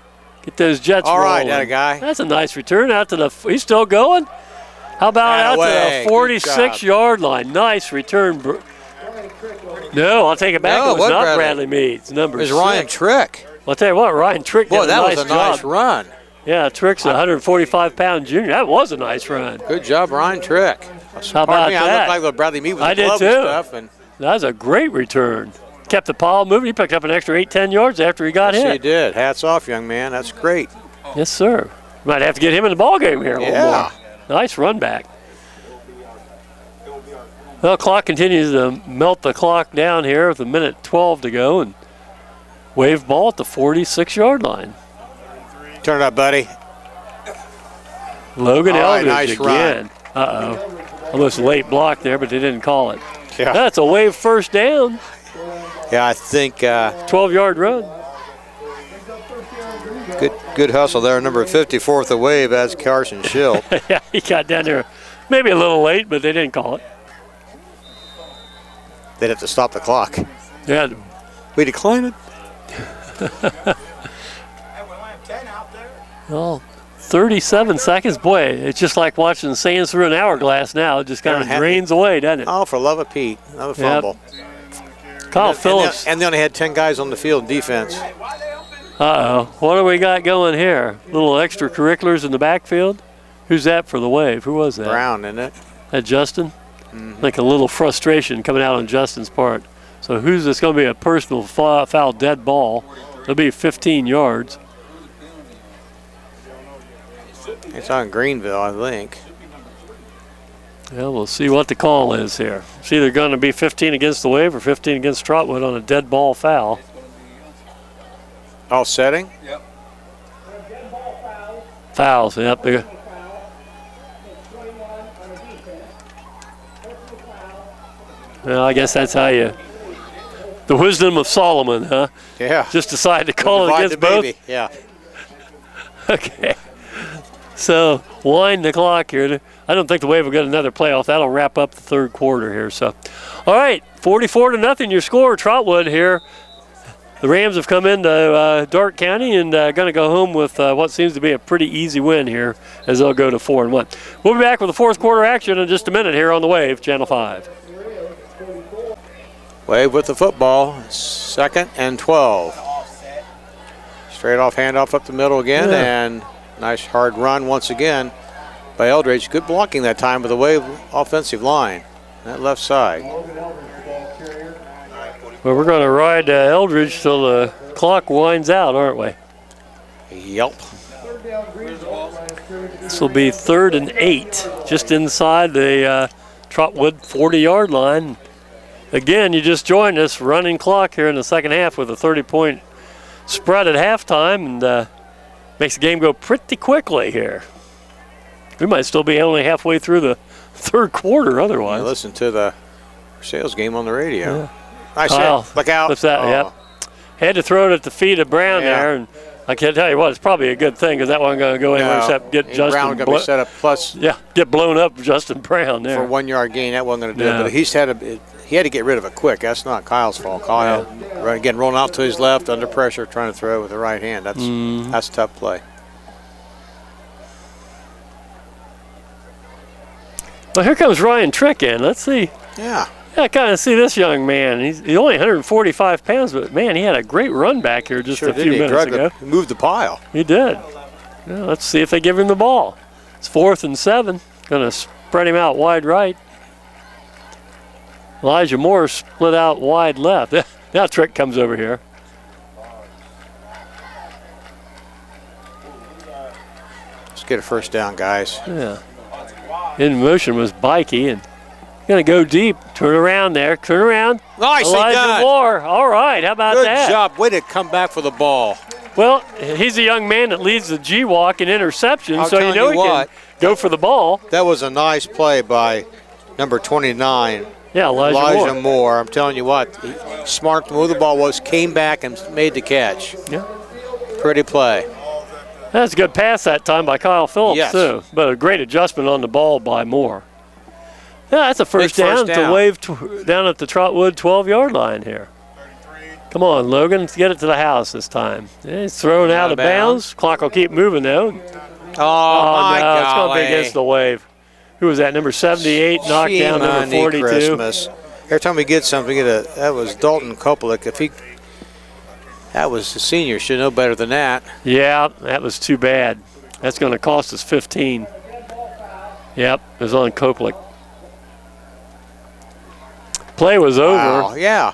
Get those Jets All right, rolling. that guy. That's a nice return out to the. He's still going. How about out to the 46-yard line? Nice return. No, I'll take it back. No, it was not Bradley Meade. It's number 6. It was Ryan Trick. Well, I'll tell you what, Ryan Trick did Boy, that nice was a job. nice run. Yeah, Trick's a 145-pound junior. That was a nice run. Good job, Ryan Trick. How about me, that? I looked like the Bradley Meade with I the did glove too. and stuff. And That was a great return. Kept the ball moving. He picked up an extra 8-10 yards after he got yes, hit. he did. Hats off, young man. That's great. Yes, sir. Might have to get him in the ball game here a little more. Nice run back. Well, clock continues to melt the clock down here with 1:12 to go, and wave ball at the 46-yard line. Turn it up, buddy. Logan All right, Eldridge nice again. Uh-oh. Almost a late block there, but they didn't call it. Yeah. That's a wave first down. Yeah, I think 12-yard run. good hustle there. Number 54 with the wave, that's Carson Schill. Yeah, he got down there maybe a little late, but they didn't call it. They'd have to stop the clock. Yeah. We decline it. Well, 37 seconds. Boy, it's just like watching sands through an hourglass now. It just kind of drains away, doesn't it? Oh, for love of Pete. Another fumble. Kyle Phillips. And they only had 10 guys on the field in defense. Uh-oh. What do we got going here? Little extracurriculars in the backfield? Who's that for the wave? Who was that? Brown, isn't it? That Justin? Like a little frustration coming out on Justin's part. So who's this going to be a personal foul dead ball? It'll be 15 yards. It's on Greenville, I think. Yeah, we'll see what the call is here. It's either going to be 15 against the wave or 15 against Trotwood on a dead ball foul. All setting? Yep. Fouls, yep. Well, I guess that's how you. The wisdom of Solomon, huh? Yeah. Just decide to call it Divide against the both. baby. Yeah. Okay. So wind the clock here. I don't think the Wave will get another playoff. That'll wrap up the third quarter here. So, all right, 44-0 your score. Trotwood here. The Rams have come into Dark County and going to go home with what seems to be a pretty easy win here as they'll go to 4-1. We'll be back with the fourth quarter action in just a minute here on the Wave, Channel 5. Wave with the football. 2nd and 12. Straight off handoff up the middle again, and nice hard run once again by Eldridge. Good blocking that time with the Wave offensive line. That left side. Well, we're going to ride Eldridge till the clock winds out, aren't we? Yep. Third down, Greenville. Line of scrimmage. This will be 3rd and 8, just inside the Trotwood 40-yard line. Again, you just joined us, running clock here in the second half with a 30-point spread at halftime, and makes the game go pretty quickly here. We might still be only halfway through the third quarter otherwise. I listened to the sales game on the radio. Yeah. I Kyle said, look out. flips that, Oh. yep. Had to throw it at the feet of Brown Yeah. there, and I can tell you what, it's probably a good thing because that wasn't going to go anywhere No. except get And Justin Brown going to be set up plus get blown up, Justin Brown there. for 1 yard gain. That wasn't going to do Yeah. it. But he had to get rid of it quick. That's not Kyle's fault. Kyle, again, rolling out to his left, under pressure, trying to throw with the right hand. That's a tough play. Well, here comes Ryan Trick in. Let's see. Yeah. I kind of see this young man. He's only 145 pounds, but man, he had a great run back here just a few minutes ago. He moved the pile. He did. Yeah, let's see if they give him the ball. It's 4th and 7. Going to spread him out wide right. Elijah Moore split out wide left. Now Trick comes over here. Let's get a first down, guys. Yeah. In motion was Bikey, and going to go deep. Turn around there. Turn around. Nicely Elijah done. Moore. All right. How about Good that? job. Way to come back for the ball. Well, he's a young man that leads the G-Walk in interceptions, I'll so you tell know you he what. can go for the ball. That was a nice play by number 29, Yeah, Elijah Moore. Moore. I'm telling you what, smart to move the ball came back and made the catch. Yeah. Pretty play. That's a good pass that time by Kyle Phillips, Yes. too. But a great adjustment on the ball by Moore. Yeah, that's a first Big down, first down. to wave down at the Trotwood 12-yard line here. Come on, Logan, let's get it to the house this time. Yeah, he's thrown out of bounds. Clock will keep moving, though. Oh, Oh, my no, it's going to be golly. against the wave. Who was that, number 78, knocked down number Shiminy 42? Christmas. Every time we get something, that was Dalton Koplik. That was the senior, should know better than that. Yeah, that was too bad. That's going to cost us 15. Yep, it was on Koplik. Play was over. Wow, yeah.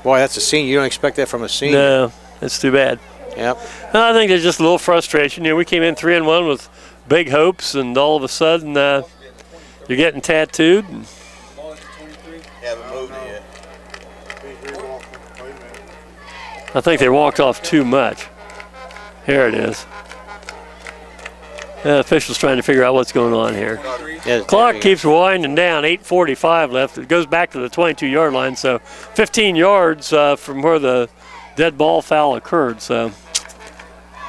Boy, that's a senior. You don't expect that from a senior. No, that's too bad. Yep. No, I think there's just a little frustration. You know, we came in 3-1 with big hopes, and all of a sudden you're getting tattooed. Haven't moved it yet. I think they walked off too much. Here it is. The official's trying to figure out what's going on here. Yeah, Clock keeps winding down, 8:45 left. It goes back to the 22-yard line, so 15 yards from where the dead ball foul occurred. So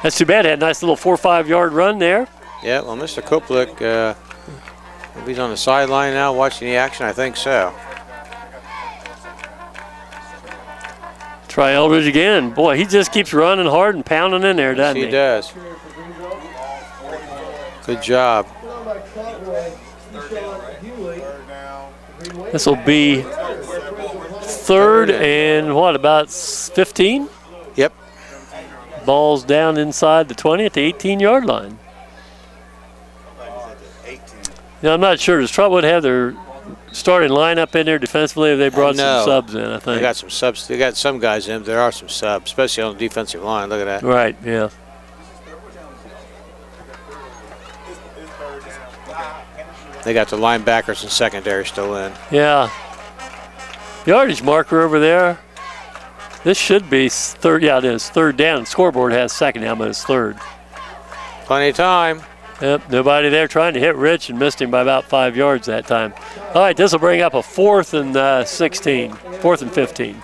that's too bad. Had a nice little 4 or 5 yard run there. Yeah, well, Mr. Koplik, if he's on the sideline now watching the action, I think so. Try Eldridge again. Boy, he just keeps running hard and pounding in there, doesn't he? He does. Good job. This will be 3rd and what, about 15? Yep. Ball's down inside the 20 at the 18-yard line. Now, I'm not sure. Does Trotwood have their starting lineup in there defensively? Or they brought some subs in, I think. They got some subs. They got some guys in. There are some subs, especially on the defensive line. Look at that. Right, yeah. They got the linebackers and secondary still in. Yeah. Yardage marker over there. This should be 3rd. Yeah, it is. 3rd down. Scoreboard has 2nd down, but it's 3rd. Plenty of time. Yep, nobody there trying to hit Rich and missed him by about 5 yards that time. All right, this will bring up a 4th and 16. 4th and 15.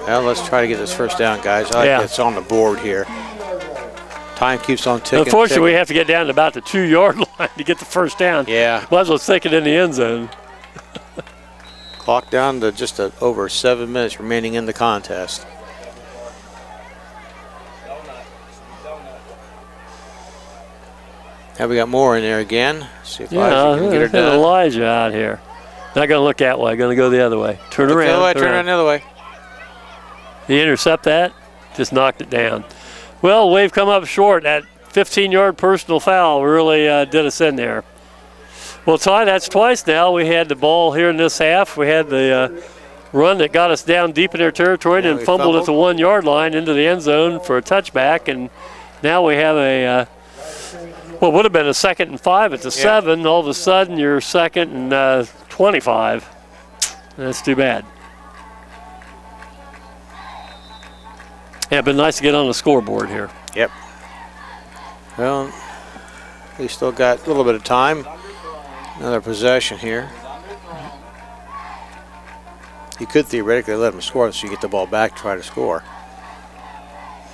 Well, let's try to get this first down, guys. I like it's on the board here. Time keeps on ticking. Unfortunately, we have to get down to about the 2-yard line to get the first down. Yeah. Might as well stick it in the end zone. Clock down to just over 7 minutes remaining in the contest. Have we got more in there again? See if Elijah can get her done. Elijah out here. Not going to look that way. Going to go the other way. Turn around. Turn around the other way. He intercept that. Just knocked it down. Well, we've come up short. That 15-yard personal foul really did us in there. Well, Ty, that's twice now. We had the ball here in this half. We had the run that got us down deep in their territory and fumbled at the 1 yard line into the end zone for a touchback. And now we have a, what would have been a 2nd and 5 at the 7. All of a sudden, you're 2nd and 25. That's too bad. Yeah, it'd been nice to get on the scoreboard here. Yep. Well, we still got a little bit of time. Another possession here. You could theoretically let them score so you get the ball back, try to score.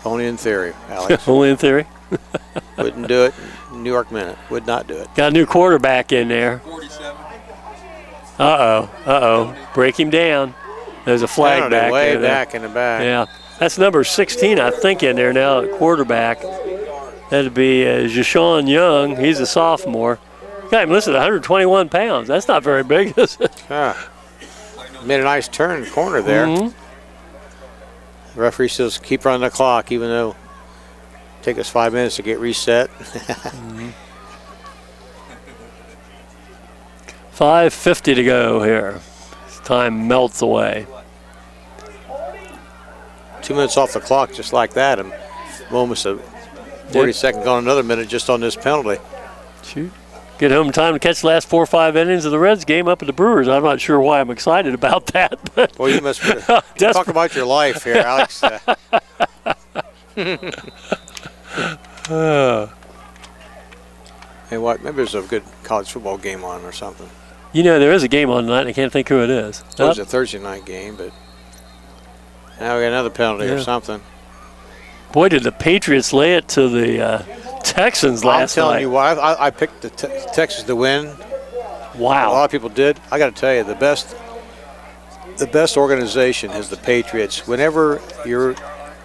Only in theory, Alex. Only in theory. Wouldn't do it. New York Minute would not do it. Got a new quarterback in there. 47. Uh-oh. Break him down. There's a flag Penalty back way there. back in the back. Yeah. That's number 16, I think, in there now at quarterback. That'd be Jashawn Young. He's a sophomore. Got him listed at 121 pounds. That's not very big, is it? Made a nice turn in the corner there. The referee says keep running the clock, even though it take us 5 minutes to get reset. 5:50 to go here. Time melts away. 2 minutes off the clock just like that, and almost a 40 second gone, another minute just on this penalty. Shoot. Get home in time to catch the last 4 or 5 innings of the Reds game up at the Brewers. I'm not sure why I'm excited about that. But Well, you must be, talk about your life here, Alex. Hey, what? Maybe there's a good college football game on or something. You know, there is a game on tonight, and I can't think who it is. It was a Thursday night game, but now we got another penalty or something. Boy, did the Patriots lay it to the Texans last night. I'm telling you what, I picked the Texans to win. Wow. A lot of people did. I got to tell you, the best organization is the Patriots. Whenever you're in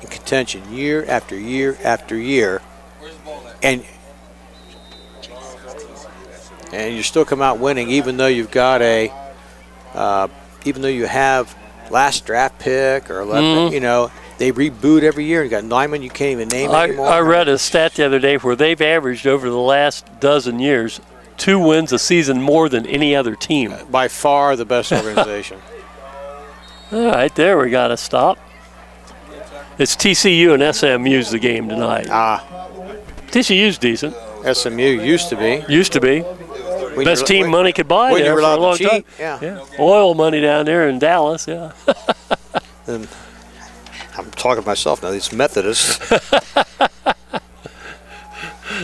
contention year after year after year, and you still come out winning, even though you've got even though you have last draft pick or you know, they reboot every year. You got linemen you can't even name anymore. I read a stat the other day where they've averaged over the last dozen years 2 wins a season more than any other team. By far the best organization. All right, there we got to stop. It's TCU and SMU's the game tonight. TCU's decent. SMU used to be. Used to be. Best team money could buy there for a long time. Yeah. Oil money down there in Dallas, yeah. And I'm talking to myself now, these Methodists.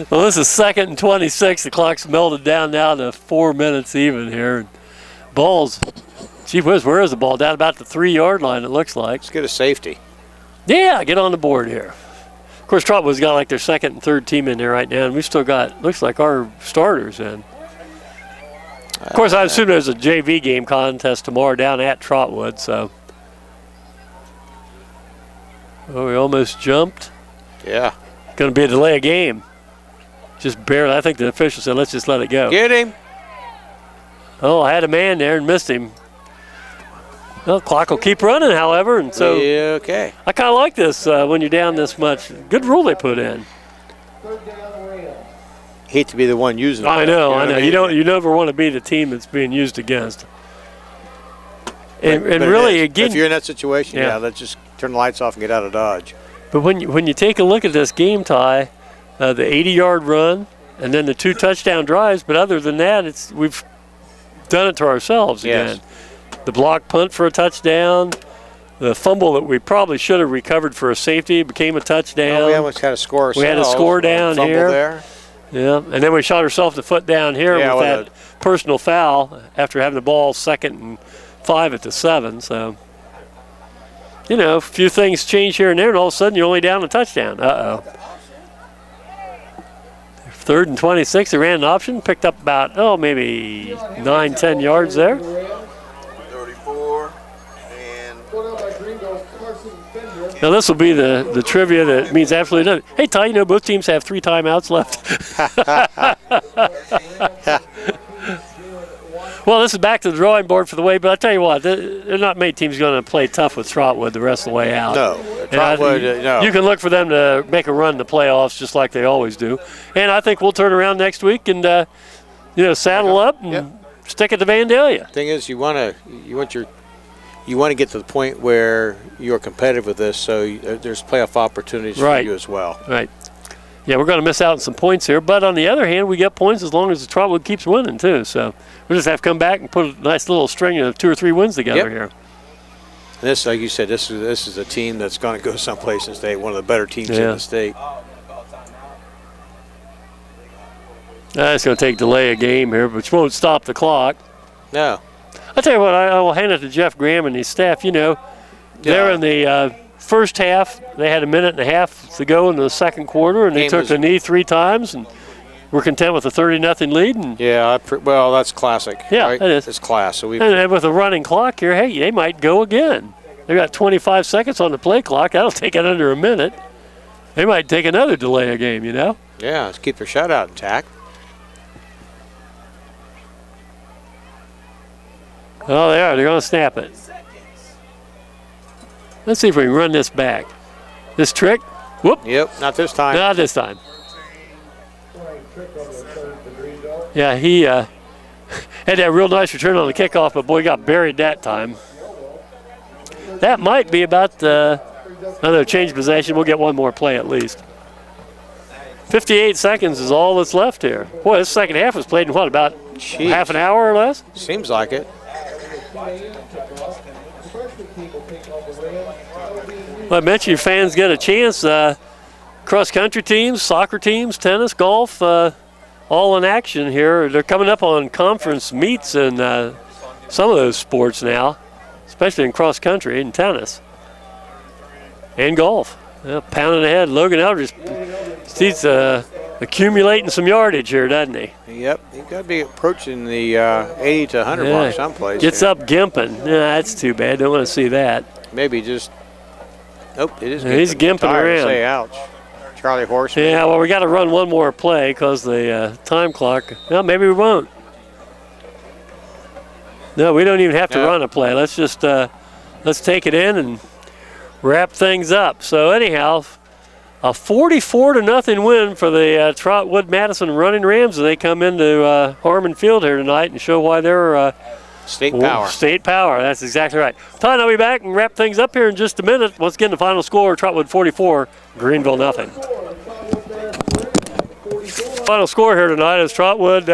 Well, this is 2nd and 26. The clock's melted down now to 4 minutes even here. Ball's, gee whiz, where is the ball? Down about the 3 yard line, it looks like. Let's get a safety. Yeah, get on the board here. Of course, Trotwood's got like their 2nd and 3rd team in there right now, and we've still got, looks like our starters in. Of course, I assume there's a JV game contest tomorrow down at Trotwood, so. Oh, we almost jumped. Yeah. Going to be a delay of game. Just barely. I think the official said, let's just let it go. Get him. Oh, I had a man there and missed him. Well, clock will keep running, however, and so Yeah, okay. I kind of like this when you're down this much. Good rule they put in. Hate to be the one using it. I know, what I know. mean? You never want to be the team that's being used against. And But really, it is. again, if you're in that situation, Yeah. let's just turn the lights off and get out of Dodge. but when you take a look at this game, Ty, the 80-yard run and then the 2 touchdown drives, but other than that, we've done it to ourselves again. Yes. The block punt for a touchdown, the fumble that we probably should have recovered for a safety became a touchdown. We almost had a score ourselves. We had a score down Fumble here. there. Yeah, and then we shot ourselves the foot down here with that personal foul after having the ball 2nd and 5 at the 7. So, you know, a few things change here and there, and all of a sudden you're only down a touchdown. Uh-oh. 3rd and 26, they ran an option, picked up about, maybe 9-10 yards there. 34 and Now this will be the trivia that means absolutely nothing. Hey, Ty, you know both teams have 3 timeouts left. Well, this is back to the drawing board for the way, but I'll tell you what, there are not many teams going to play tough with Trotwood the rest of the way out. No. Trotwood, no. You can look for them to make a run in the playoffs just like they always do. And I think we'll turn around next week and saddle up and stick it to Vandalia. Thing is, you want to get to the point where you're competitive with this, so there's playoff opportunities for you as well. Right. Yeah, we're going to miss out on some points here, but on the other hand, we get points as long as the Trotwood keeps winning too. So we'll just have to come back and put a nice little string of 2 or 3 wins together here. This, like you said, this is a team that's going to go someplace in the state. One of the better teams in the state. It's going to take delay a game here, which won't stop the clock. No. I'll tell you what, I will hand it to Jeff Graham and his staff. They're in the first half. They had a minute and a half to go in the second quarter, and they took the knee 3 times, and we're content with a 30-0 lead. And well, that's classic. Yeah, right? it is. It's class. So and with a running clock here, hey, they might go again. They got 25 seconds on the play clock. That'll take it under a minute. They might take another delay a game, Yeah, let's keep their shutout intact. Oh, they are. They're going to snap it. Let's see if we can run this back. This trick. Whoop. Yep, not this time. Not this time. Yeah, he had that real nice return on the kickoff, but boy, got buried that time. That might be about another change possession. We'll get one more play at least. 58 seconds is all that's left here. Boy, this second half was played in what, about half an hour or less? Seems like it. Well, I mentioned your fans get a chance. Cross-country teams, soccer teams, tennis, golf, all in action here. They're coming up on conference meets in some of those sports now, especially in cross-country and tennis and golf. Pounding ahead. Logan Eldridge, he's accumulating some yardage here, doesn't he? Yep, he's got to be approaching the 80 to 100 mark someplace. Gets up gimping. That's too bad. Don't want to see that. Maybe just. Nope, it is. He's gimping around. Say ouch. Charlie Horse. Yeah, well, we got to run one more play because the time clock. Well, maybe we won't. No, we don't even have to run a play. Let's just let's take it in and wrap things up. So anyhow, a 44-0 win for the Trotwood Madison Running Rams as they come into Harmon Field here tonight and show why they're state power. State power, that's exactly right. Todd, I'll be back and wrap things up here in just a minute. Once again, the final score, Trotwood 44, Greenville 0. Final score here tonight is Trotwood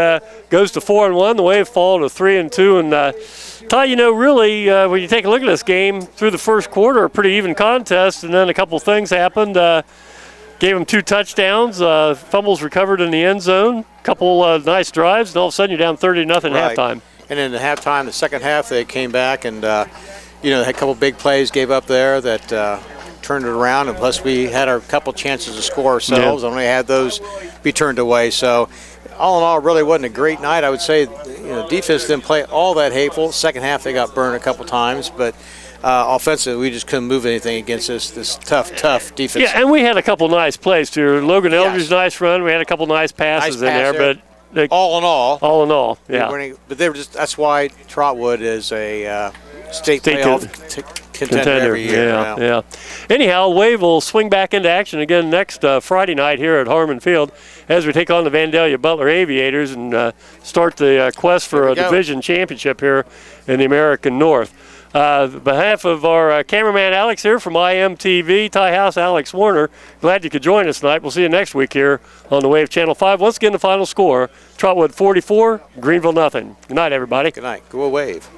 goes to 4-1. The Wave fall to 3-2. And Todd, really, when you take a look at this game through the first quarter, a pretty even contest, and then a couple things happened. Gave them 2 touchdowns, fumbles recovered in the end zone, couple nice drives, and all of a sudden you're down 30-0 at halftime. And in the halftime, the second half, they came back and, they had a couple big plays gave up there that turned it around. And plus, we had a couple chances to score ourselves, and only had those be turned away. So, all in all, it really wasn't a great night. I would say, defense didn't play all that hateful. Second half, they got burned a couple times, but offensively, we just couldn't move anything against this tough defense. Yeah, and we had a couple nice plays too. Logan Eldridge's nice run. We had a couple nice passes in there, but. All in all, yeah. But they were that's why Trotwood is a state playoff contender every year. Yeah. Anyhow, Wave will swing back into action again next Friday night here at Harmon Field as we take on the Vandalia Butler Aviators and start the quest for a division championship here in the American North. On behalf of our cameraman Alex here from IMTV, Tie House, Alex Warner, glad you could join us tonight. We'll see you next week here on the Wave Channel 5. Once again, the final score, Trotwood 44, Greenville 0. Good night, everybody. Good night. Go Wave.